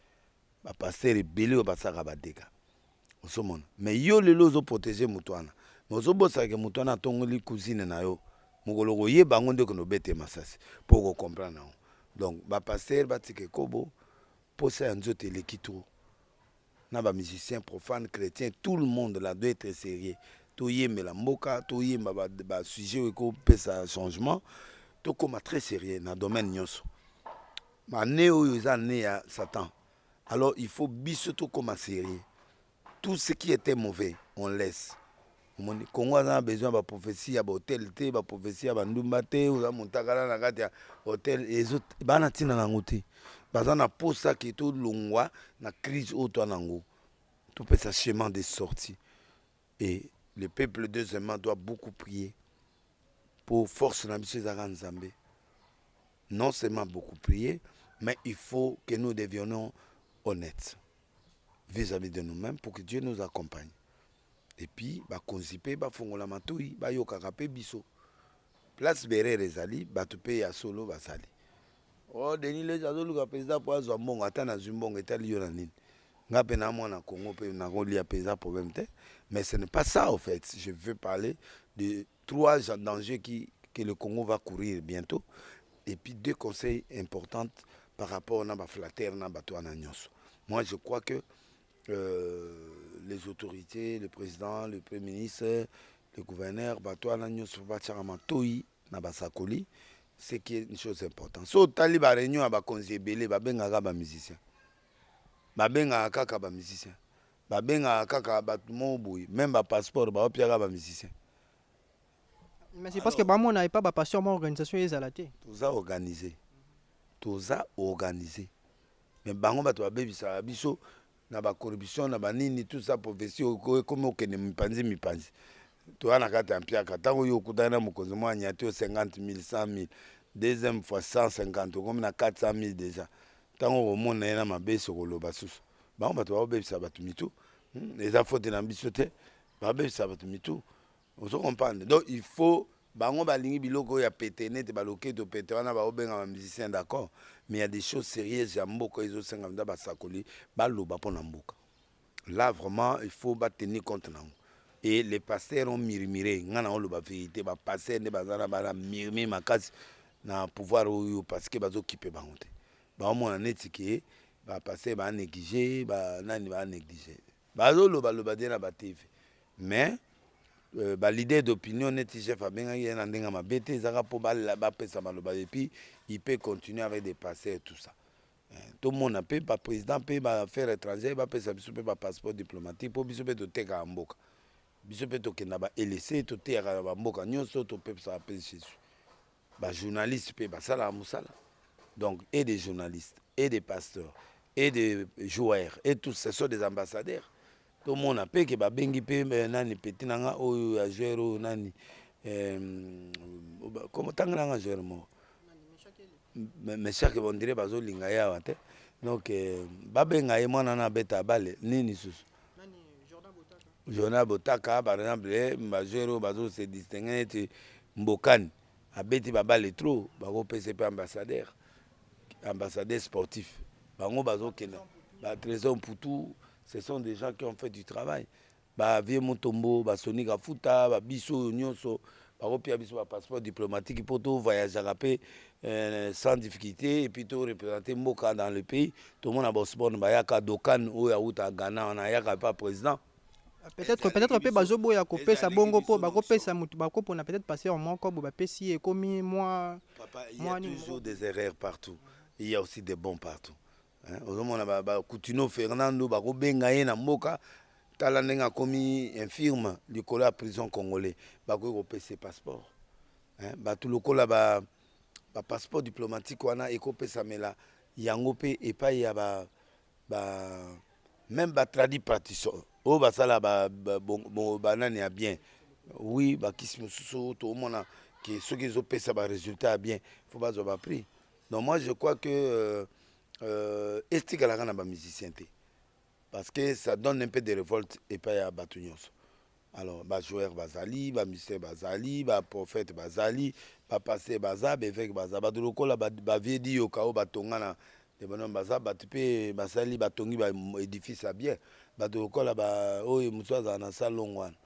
Ba pasteur rebelle ou basaka badeka. Osomona. Mais yo lelo zo protégé mutwana. Mais zo bossa ke mutwana tongoli cousine na yo. Mukolo ko ye bango nde ko no bete masasi pour ko comprendre. Donc ba pasteur batike kobo posa ya nzote lekito. Na ba musicien profane chrétien, tout le monde là doit être sérieux. To yembe la mboka, to yemba ba sujet ko pesa changement, to koma très sérieux dans domaine nyonso. Ma né oyo eza né ya Satan. Alors il faut biso to koma sérieux. Tout ce qui était mauvais, on laisse. Mon Congo a besoin de prophétie à hôtel te, ba prophétie à bandumba te, ou za montakala na kati ya hôtel et autres bana tina na ngote. Bazana posa ki to longwa na crise auto nango. To pesa chemin de sortie. Et le peuple deuxièmement doit beaucoup prier pour force na biso za Nzambe. Non seulement beaucoup prier, mais il faut que nous devenions honnêtes vis-à-vis de nous-mêmes pour que Dieu nous accompagne. Et puis, ba konzipe ba fongola matoi ba yokaka pe biso. Place berere ezali batu pe ya solo basali. Oh Denis les azoluka président pour azwa mbongo ata na zumbongo etali yo na nini. Nga pe na mwana Congo pe na kolia président problème te. Mais ce n'est pas ça en fait. Je veux parler de 3 dangers que le Congo va courir bientôt. Et puis 2 conseils importants par rapport à la flatteur na bato na nyonso. Moi je crois que les autorités, le président, le premier ministre, le gouverneur, bato na nyonso ba tchama toi na basakoli, c'est qui est une chose importante. So tali ba réunion ba konzi belé ba benga ba musicien. Ba benga kaka ba musicien. Ba benga kaka bato mo boy, même ba passeport ba opiaka ba musicien. Mais c'est parce que bah moi n'avait pas ba passion mon organisation ezalate. Tout ça organisé. Mais bango bato ba bebisa biso na ba corruption na ba nini tout ça prophétie comme okene mipanzi. To ana kata mpiaka tango yo kutana mukonzi mwa nyati 50 000, 100 000, deuxième fois 150 comme na 400 000 déjà. Tango omona na mabeso koloba susu. Bango bato ba bebisa bato mitu. Les affaires na biso te ba bebisa bato mitu. On se comprend. Donc il faut bango balingi biloko ya pété net baloké to pété wana ba obenga ba musicien d'accord, mais il y a des choses sérieuses ya mboka ezo senga nda ba sakoli ba loba pona mboka. Là vraiment il faut ba tenir compte nango. Et les pasteurs ont murmuré ngana on loba vérité ba pasteur ne bazana ba murmure makasi na pouvoir oyo parce que bazo kipe bango te. Ba mona netiki ba pasteur ba négliger ba nani ba négliger. Bazo loba de na ba TV. Mais l'idée d'opinion net chef abenga yena ndenga mabete ezaka po ba pesa maloba et puis il peut continuer avec des passeurs tout ça. Tout le monde peut pas président peut ba affaires étrangères ba pesa biso peut ba passeport diplomatique pour biso peut to teka mboka. Biso peut to kenda ba LC to teka ba mboka nyonso to peut ça appelle Jésus. Ba journaliste peut ba sala musala. Donc et des journalistes et des pasteurs et des joueurs et tous ce sont des ambassadeurs. Tout le monde a payé que babengi pe nani petit nanga oyo ya joueur nani comment tanga nga joueur mo mais chaque on dirait bazo linga ya wate donc babenga ye mwana na beta bale nini susu nani Jordan Botaka par exemple ba joueur bazo se distinguer te mbokani abeti babale trop bako PCP ambassadeur sportif bango bazo kena ba trésor pour tout. Ce sont des gens qui ont fait du travail. Ba vie Mutombo, ba Sonic Afuta, ba biso nyonso, ba repia biso ba passeport diplomatique pour tout voyager sans difficulté et puis tout représenter Moka dans le pays. Tout le monde a bossé ba yaka Dokan ou ya uta Ghana, on a yaka pas président. Peut-être pe bazobo ya kopé sa bongo po ba kopé sa mutu ba ko na peut-être passer en moi ko ba pesi et commis moi. Papa, il y a toujours des erreurs partout. Il y a aussi des bons partout. Ozomona ba Coutinho Fernando ba ko benga ye na mboka tala ndenga komi infirme likolo ya prison congolais ba ko pesa passeport ba tout lokola ba ba passeport diplomatique wana ekopesamela yango mpe epai ya même batradi praticien oyo basala banani ya bien. Oui, bakisi mosusu toomona ke soki ezopesa barésultat ya bien faut bazwa baprix. Donc moi je crois que estikalaka na bamusicien te parce que ça donne un peu de révolte epai ya bato nyonso. Alors bajoueur bazali, bamusicien bazali, baprophète bazali, bapaster baza, bevêque baza, bato lokola baviedi yoka oyo batonga na bonhomme baza, bato mpe basali batongi baédifice ya bien, bato lokola oyo mosu azala na salongo wana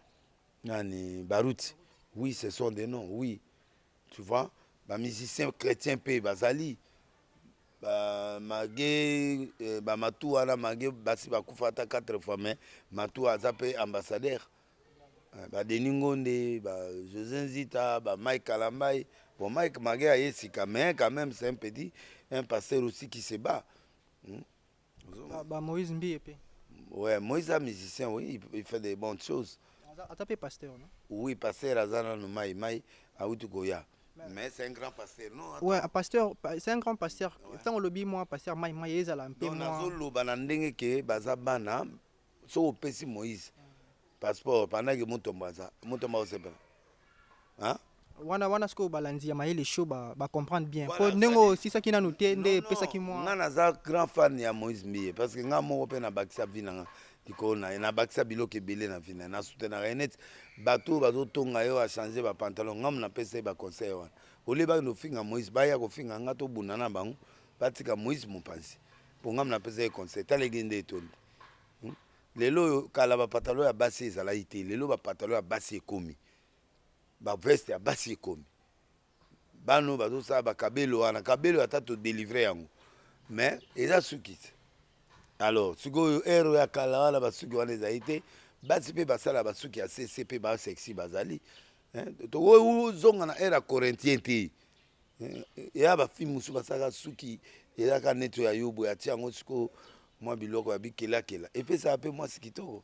nani baruti. Oui, ce sont des noms, oui, tu vois. Bamusicien chrétien mpe bazali, mage bamatu wana mage basi bakufa ata 4 fois, mais matu aza mpe ambassadeur. Denis Ngonde, José Nzita, Mike Kalambai. Bon, Mike Magé a Yessika, mais quand même, c'est un pasteur aussi qui se bat. Moïse Mbiepe. Ouais, Moïse est musicien, oui, il fait des bonnes choses. Atapé pasteur, non? Oui, pasteur Azana no Mai, à Outukoya. Mais c'est un grand pasteur, non? Ouais, pasteur, c'est un grand pasteur. Tant on lobby, moi, pasteur Mai, Ezala, un peu moins. moi. Non, Nazo Banandenge, ke Bazabana, so Pessi Moïse. Passeport pendant que Mutomba aussi hein wana sko balanzi ya mayele show ba comprendre bien ko nengo si ça qui na noté ndé pesa ki moi nga naza grand fan ya Moïse Mbie parce que nga moko pe na bakisa vina dikona na bakisa biloke belé na vina na soutenir net bato bazo tonga yo a changer ba pantalon ngam na pesa ba conseil wana ole ba no finga Moïse ba ya ko finga nga to bunana bango batika Moïse mopanzi pour ngam na pesa conseil ta legende etondi. Lelo kala ba patalo ya basi ezala ite lelo ba patalo ya basi ekomi ba veste ya basi ekomi bano bazo sa ba kabelo wana kabelo ata to délivrer yango mais eza suki. Alors siko ero ya kala wala basuki wana eza ite basi pe basala basuki ya CCP ba sexy bazali to wo zonga na era corinthien te ya ba film musu basaka suki eza ka neto ya yobo ya tiango siko moi biloko ya bikelakela epesa ape mwasi kitoko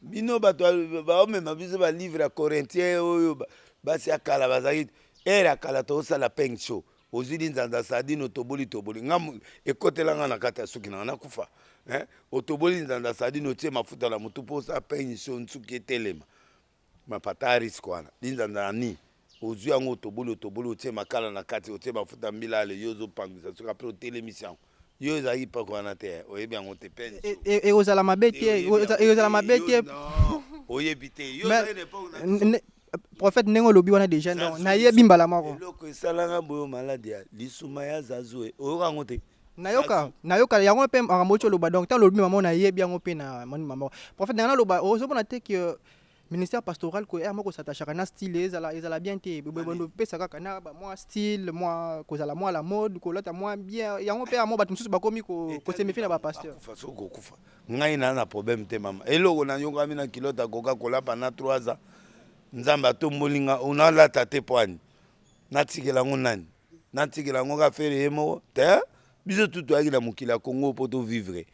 bino bato baomema biso balivre ya corinthien oyo basi akala bazalaki ere akala tosala peng show ozwili nzanza sadine otoboli nga ekotelanga na kati ya suki nanga nakufa otoboli nzanza sadine otie mafuta na motu mpo osala peng show nsuki etelema mapata aris kwana linzanza na ni ozwi yango otoboli otie makala na kati otie mafuta mbilale yo ozopangisa soki apre otelemisi yango yo ezalaki poko wana te oyebi yango te peni ozala mabe te ozala mabe te oyebi te yo prophète ndenge olobi wana déjà nayebi mbala moko eloko esalanga boyo maladi ya lisuma ya zazu oyoka yango te nayoka yango mpe makambo oti oloba donc ntango olobi mama nayebi yango mpe na moni mama prophète ndenge naloba ozomona te ke ministère pastoral ko moko s'attachaka na style ezala bien te bondo pesa kaka na moi style moi kozala moi la mode kolata moi bien yango pe amo bato mosusu bakomi ko semifie na ba pasteur façon ko kufa ngai na problème te mama eloko na yongami na kilota koka kolapa na 3 ans nzamba atombolinga onalata te poani natikela ngo nani natikela ngo ka fere yemo te biso tutu aki na mokili ya Congo po to vivre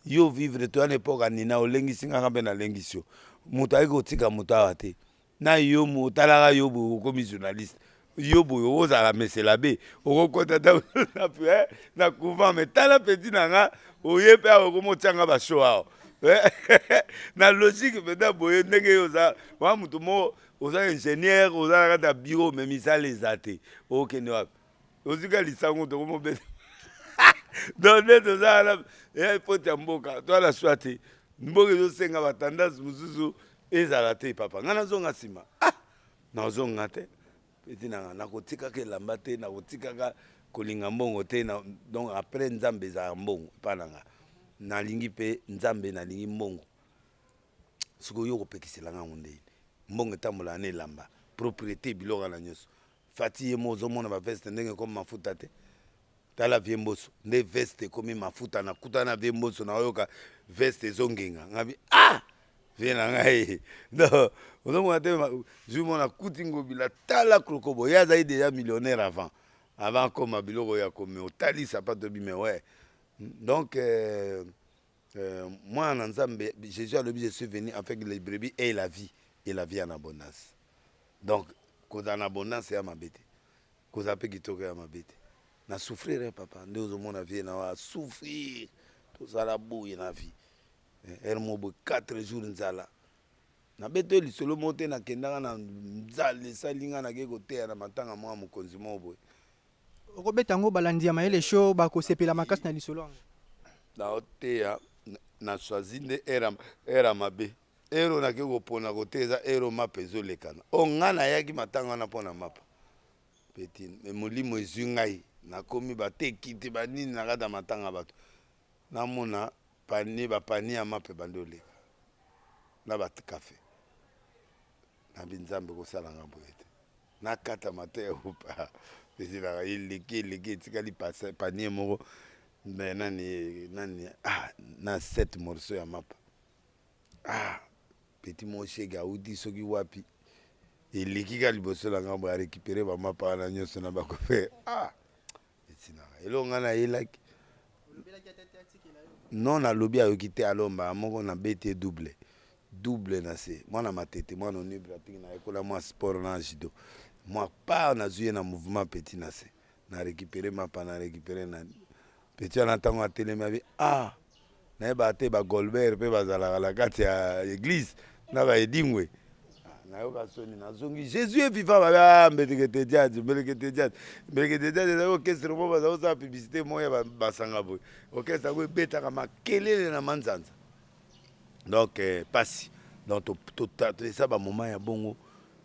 yo vivre to an époque anina olengisi nga mpe na lengisio moto ayeki kotika moto awa te na yo motalaka yo boye okomi journaliste yo boye ozala mesela be okokota na couvent me tala peti na nga oye mpe awa okomotianga bashow awa na logique peta boye ndenge oza wa moto mo oza ingénieur oza na kati ya bureau me misala eza te okende wapi ozika lisango tokomobeta donc nde toza wana epoti ya mboka toala swa te mboka ezosenga batandasi mosusu ezala te papa ngai nazonga nsima nazonga te peti nanga nakotikaka elamba te nakotikaka kolinga mbongo te donc après nzambe ezala mbongo epa nanga nalingi mpe nzambe nalingi mbongo sikoyo yo kopekiselanga yango ndeni mbongo etambolaka na elamba propriété biloko na nyonso fati ye mo ozomona baveste ndenge komi mafuta te tala vie mboso nde veste ekomi mafuta nakuta na vie mboso naoyoka veste ezongenga ngabi vie na ngai donc ozomona te zumona kuti ngobila tala krokobo ye azali déjà millionnaire avant koma biloko ya komi otali sapato bime ouais donc moi na nzambe Jésus alobi je suis venu avec les brebis et la vie en abondance donc kozala na abondance ya mabe te kozala mpe kitoko ya mabe te na souffrir papa nde ozomona vie na wa souffrir tozala boye na vie ere mo boye 4 jours nzala nabeto lisolo mo te nakendaka na nzala esali nga nake koteya na matanga mwa mokonzi mo boye okobeta yango balandi ya mayele show bakosepela makasi na lisolo yango naoteya na choisi nde era mabe ero nake kopona kote eza ero mapa ezolekana o nga nayaki matanga wana mpo na mapa peti molimo ezwi ngai nakomi bateki te banini na kati ya matanga bato namona bapani ya mapa ebandi oleka na bakafe nabi nzambe kosalanga boye te nakata mata ya upa esilaka eleki etikali panie moko nani na 7 morceau ya mapa petit moshege auti soki wapi eleki ka liboso na ngambo arécupéré bamapa wana nyonso na bakofe etinaka eloko ngai nayelaki non nalobi ayoki te alomba moko na bete double na se mwana matete mwana onibre atiki na ekola mwa sport na judo mwa pa nazwi ye na mouvement petit na se na récupéré mapa na récupéré na petit wana ntango atelemi abi nayeba te bagolbert mpe bazalaka na kati ya église na baedingwe nayoka soni nazongi jésus est vivant mbelekete diadi ezali orchestre mo baza kozala publicité mo ya basanga boye orchestre yango ebetaka makelele na manzanza donc pasi donc esa bamoment ya bongo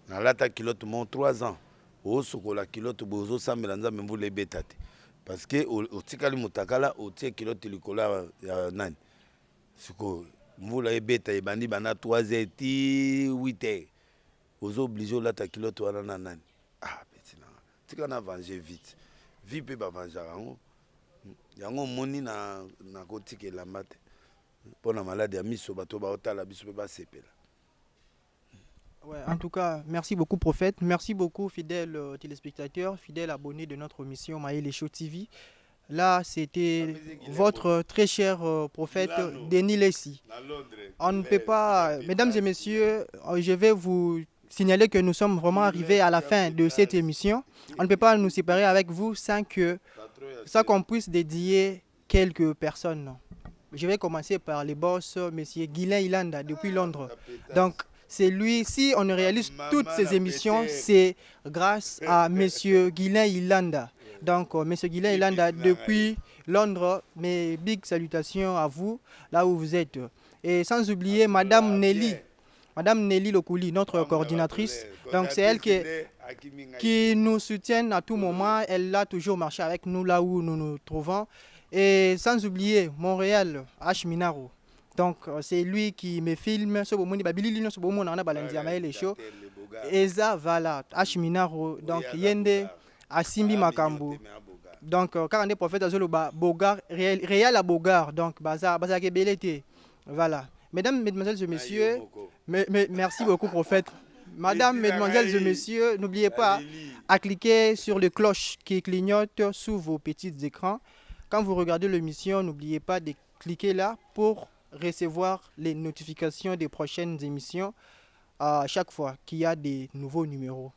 nalata kilote mo 3 ans osokola kilote boye ozosambela nzambe mvula ebeta te parce que otikali motakala otie kilote likolo ya nani sikoyo mvula ebeta ebandi banda 3h ti 8h ozo-oblige olata kilote wana na nani peti nanga tika na venger vite vi mpe bavangeaka yango omoni na kotika elamba te mpo na maladi ya miso bato baotala biso mpe basepela. Ouais, en tout cas, merci beaucoup prophète, merci beaucoup fidèles téléspectateurs, fidèles abonnés de notre émission Mayele Show TV. Là, c'était votre très cher prophète Denis Lessi. On ne peut pas, mesdames et messieurs, je vais vous signaler que nous sommes vraiment arrivés à la fin de cette émission. On ne peut pas nous séparer avec vous sans qu'on puisse dédier quelques personnes. Je vais commencer par les boss, monsieur Guylain Ilanda depuis Londres. Donc, c'est lui, si on réalise toutes ces émissions, c'est grâce à monsieur Guylain Ilanda. Donc, monsieur Guylain Ilanda depuis Londres, mes big salutations à vous, là où vous êtes. Et sans oublier madame Nelly Lokouli, notre coordinatrice. Donc, c'est elle qui nous soutient à tout moment. Elle a toujours marché avec nous là où nous nous trouvons. Et sans oublier Montréal, H. Minaro. Donc, c'est lui qui me filme. Eza, voilà, H. Minaro. Donc, Yende, Asimbi Makambu. Donc, quand on est prophète, Bogar, réel à Bogar. Donc, Baza Kebelete. Voilà. Mesdames, mesdemoiselles et messieurs, merci beaucoup, prophète. Madame, mesdemoiselles et messieurs, n'oubliez pas à cliquer sur les cloches qui clignotent sous vos petits écrans. Quand vous regardez l'émission, n'oubliez pas de cliquer là pour recevoir les notifications des prochaines émissions à chaque fois qu'il y a des nouveaux numéros.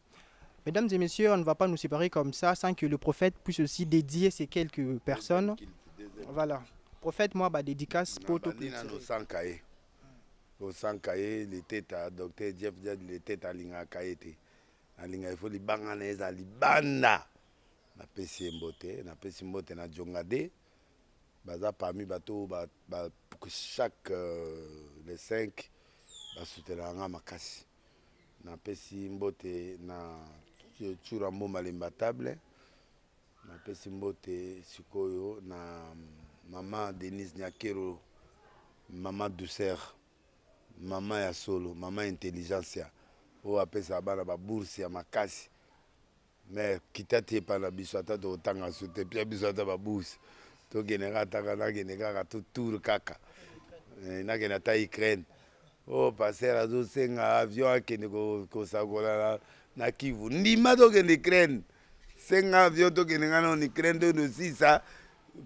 Mesdames et messieurs, on ne va pas nous séparer comme ça sans que le prophète puisse aussi dédier ces quelques personnes. Voilà. Prophète, moi, dédicace pour tout au Sankaye, le tête à docteur Jeff Jad, le tête à Linga Kaete. À Linga, il faut les banganes à Libanda. Na pesi mbote na jongade. Baza parmi bateau, chaque les 5, soutenir makasi. Na pesi mbote na churambo malembatable. Na pesi mbote sikoyo na maman Denise Nyakero, maman douceur. Maman ya solo, maman intelligence o apesa bana ba bourse ya makasi mais kitati pa na biso ata to tanga sote pia biso ata ba bourse to genera taka na genera to tour kaka na gena ta Ukraine o passer azo senga avion akene ko sakola na Kivu ndima to gena Ukraine senga avion to genera na Ukraine de sisa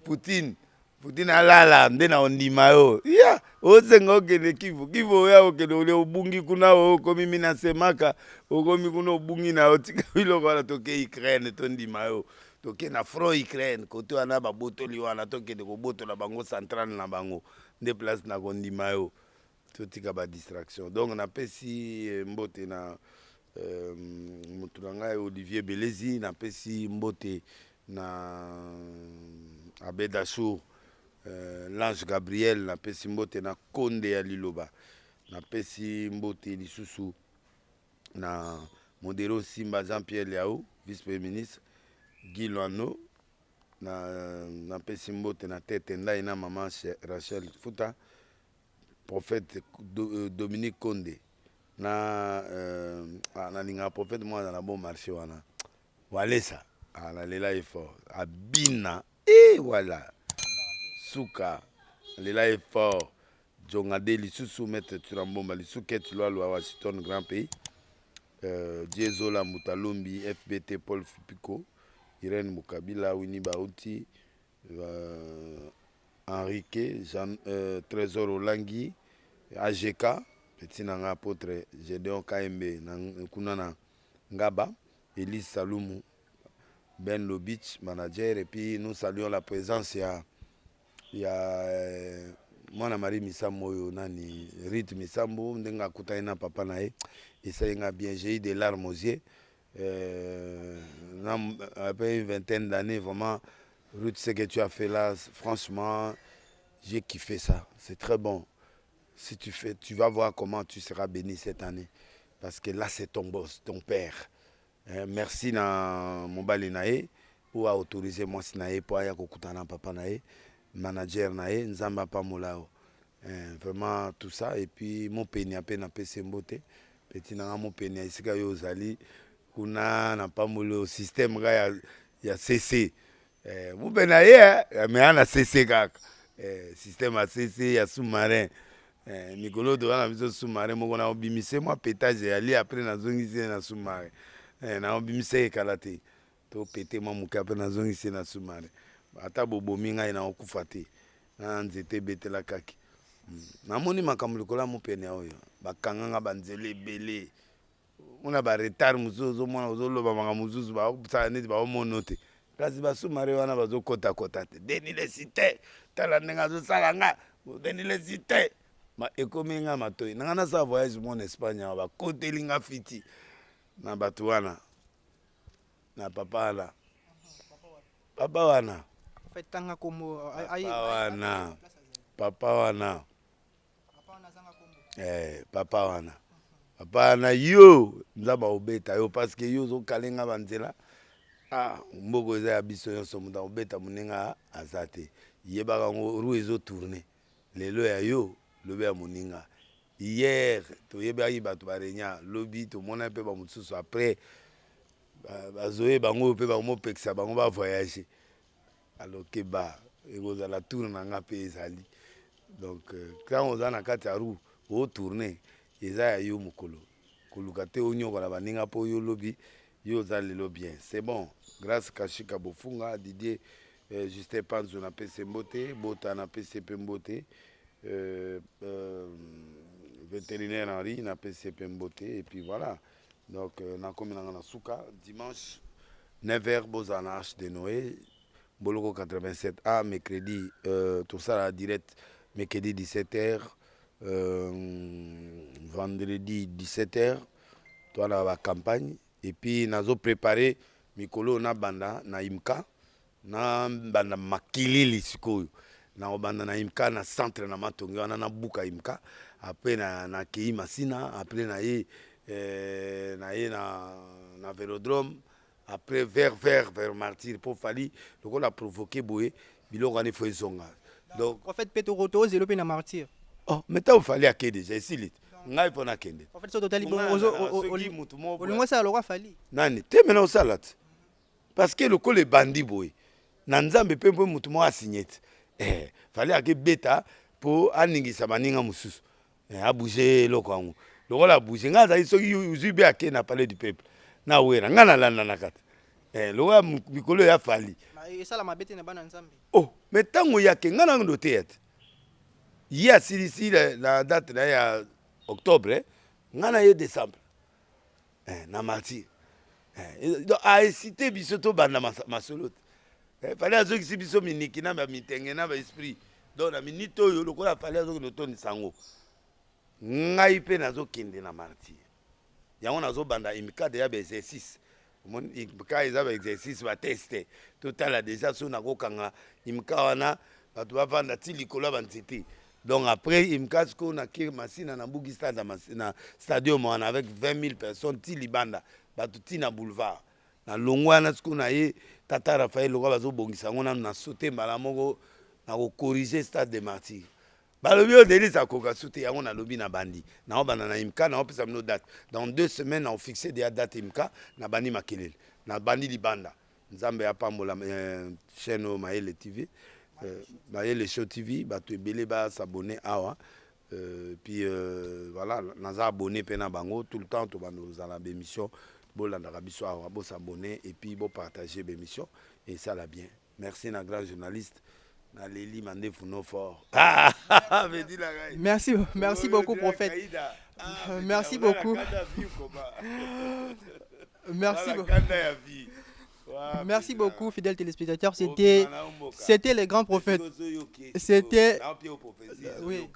Poutine Putina lala nde na ondima yo ya osenga okende kivu kivu oya okende ole obungi kuna okomi mina semaka okomi kuna obungi na otika biloko wana toke Ukraine tondima yo toke na front Ukraine kote wana babotoli wana tokende kobotola bango central na bango nde place na kondima yo totika ba distraction donc napesi mbote na mutu na ngai Olivier Belezi napesi mbote na Abedachour L'Ange Gabriel napesi mbote na Konde ya Liloba napesi mbote lisusu na Modero Simba Jean-Pierre Liao vice premier ministre Guy Loano napesi mbote na Tete Ndai na maman Rachel Futa prophète Dominique Konde na nalinga prophète mwana na bon marché wana Walesa nalela effort Abina et voilà Souka, Lela est fort. Jongade, Lissou, Maître Turambomba, Lissou, Ketulwa, Washington, grand pays. Diezola, Moutalombi, FBT, Paul Fupiko, Irène Moukabila, Winnie Baouti, Henrique, Trésor Olangui, AGK, Petit Nanga Apôtre, Gédéon KMB, Kunana Ngaba, Elise Saloumou, Ben Lobich, manager, et puis nous saluons la présence. Il y a mwana Marie Misambo oyo nani Rite Misambo ndenga kutana na papa nae et ça y a bien j'ai eu des larmes aux yeux après une vingtaine d'années vraiment Ruth ce que tu as fait là franchement j'ai kiffé ça c'est très bon si tu fais tu vas voir comment tu seras béni cette année parce que là c'est ton boss ton père merci na mobali nae ou a autorisé moi sinae pour aya kokutana papa nae manager nae nzamba pa molao vraiment tout ça et puis mon peni a peine PC mbote petit na mon peni isika yo zali kuna na pa molo système ga ya CC mon peni ya mais ana CC kaka système a CC ya sous-marin Nicolo de wana biso sous-marin moko na obimise moi pétage ya li après na zongisi na sous-marin na obimise kalate to pété moi mukape na zongisi na sous-marin ata bobomi ngai na okufa te na nzete betela kaki namoni makambo likola mopene oyo bakanganga banzela ebele ona ba retard muzuzu mwana ozoloba makambo muzuzu basala neti baomona te kasi basumare wana bazokota te deni le cité tala ndenge azosala nga deni le cité ekomi nga matoi nanga nasala voyage mona Espagne awa bakoteli nga fiti na bato wana na papa wana Fetanga komo papa wana papa wana yo nzamba obeta yo parce que yo zokalenga banzela mboko eza ya biso nyonso muta obeta moninga aza te yebaka ngo ru ezotourne lelo ya yo lobe ya moninga hier toyebaki bato barenya lobi tomona mpe bamosusu après bazoye bango mpe bakomopekisa bango bavoyage alors que ba ekozala tour na nga mpe ezali donc quand oza na kati ya roue otourne eza ya yo mokolo koluka te onyokola baninga mpo yo lobi yo oza lelo bien c'est bon grâce Kashika Bofunga Didier Justin Panzo na pese mbote Bota na pese pe mbote vétérinaire Henri na pese pe mbote et puis voilà donc nakomi nanga na suka dimanche 9h bozana Arche de Noé Boloko 87A mercredi tout ça là direct mercredi 17h vendredi 17h toi là la campagne et puis nazo préparer mikolo na banda na imka na banda makilili sikoyo na banda na imka na centre na matongi wana na buka imka après na kei masina après na ye na vélodrome après vers martyr pour fali donc on a provoqué boye biloko ani fo ezonga donc en fait Petoroto zelope na martyr oh mais ta fali a déjà ici ngai pona kende en fait so totali bon olingo ça lo fali nani te mena osalat parce que le ko le bandi boye na nzambe pe mpo mutu mo asignete fali ake beta po aningisa baninga mususu a bouger lokango lokola bouger nga za soki uzibe ake na palais du peuple na wera nga na landa na kata loka mikolo ya fali esala mabe te na bana nzambe. oh mais ntango yake nga nango te ete ye asilisi na date na ya octobre nga na ye décembre na martyr aesite biso tobanda masolo te fali azokisi biso miniki na bamitenge na baesprit donc na minute oyo lokola fali azokende otondisa yango ngai mpe nazokende na martyr yango nazobanda imikade ya baexercice imika eza baexercice bateste totala deja so nakokanga imika wana bato bavanda ti likolo ya banzete donc après imika sikoyo nakiri masina na mbuki stade na stadium wana avec 20 000 personnes ti libanda bato ti na boulevard na longo wana sikoyo na ye tata Raphaël lokwa bazobongisa yango nanu na sote mbala moko na kokorige stade de martyr balobi oyo Denis akoka so te yango nalobi na bandi naobanda na imka naopesa bino date dans 2 semaines naofixé deya date imka na bandi makelele na bandi libanda nzambe apambola chaîne oyo Mayele TV Mayele Show TV bato ebele basabone awa puis voilà naza abonné mpe na bango tout le temps tobanda kozala bémission bolandaka biso awa bosabone et puis bopartage bémission et ça la bien merci na grand journaliste. Merci beaucoup, prophète. Merci beaucoup. Merci beaucoup, fidèles téléspectateurs. C'était les grands prophètes. C'était. Oui.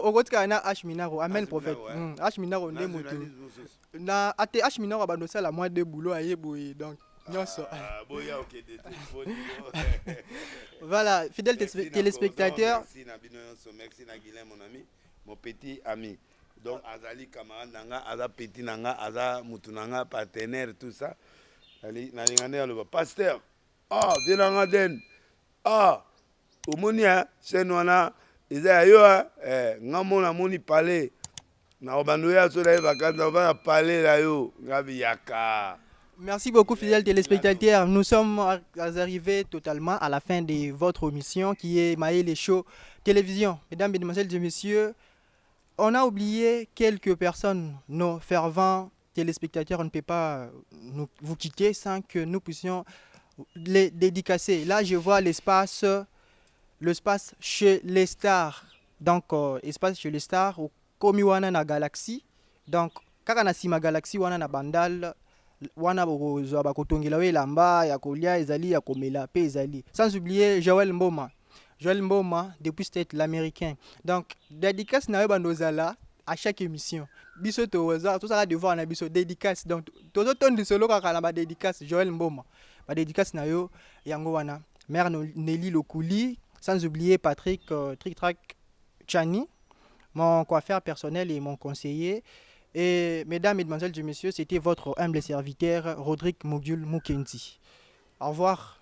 okotika na ashminaro amen prophète ashminaro nde moto na ate ashminaro banosala moi de boulot ayeboye donc nyonso voilà fidèles téléspectateurs merci na Guilhem mon ami mon petit ami donc azali camarade nanga aza petit nanga aza mutu nanga partenaire tout ça nalingane aloba pasteur venanga den omoni chaîne wana eza ya yo nga mona moni pale na obando ya so na bakanda obana pale la yo ngabi yaka. Merci beaucoup fidèles téléspectateurs. Nous sommes arrivés totalement à la fin de votre émission qui est Mayele Show Télévision. Mesdames, Mesdemoiselles et Messieurs, on a oublié quelques personnes, nos fervents téléspectateurs. On ne peut pas vous quitter sans que nous puissions les dédicacer. Là, je vois l'espace chez les stars. Donc, espace chez les stars, au Komiwana na Galaxy. Donc, kaka na sima Galaxy wana na bandal wana bokozwa bakotongela we lamba ya kolia ezali ya komela pe ezali. Sans oublier Joël Mboma. Joël Mboma depuis c'était l'américain. Donc, dédicace na bandozala à chaque émission. Biso toza tout ça devoir na biso dédicace. Donc, tozo ton de solo kaka na ba dédicace Joël Mboma. Ba dédicace na yo yango wana. Mère Nelly Lokuli, sans oublier Patrick Trick Track Chani, mon coiffeur personnel et mon conseiller. Et mesdames, mesdemoiselles et messieurs, c'était votre humble serviteur Rodrigue Mogul Mukendi. Au revoir.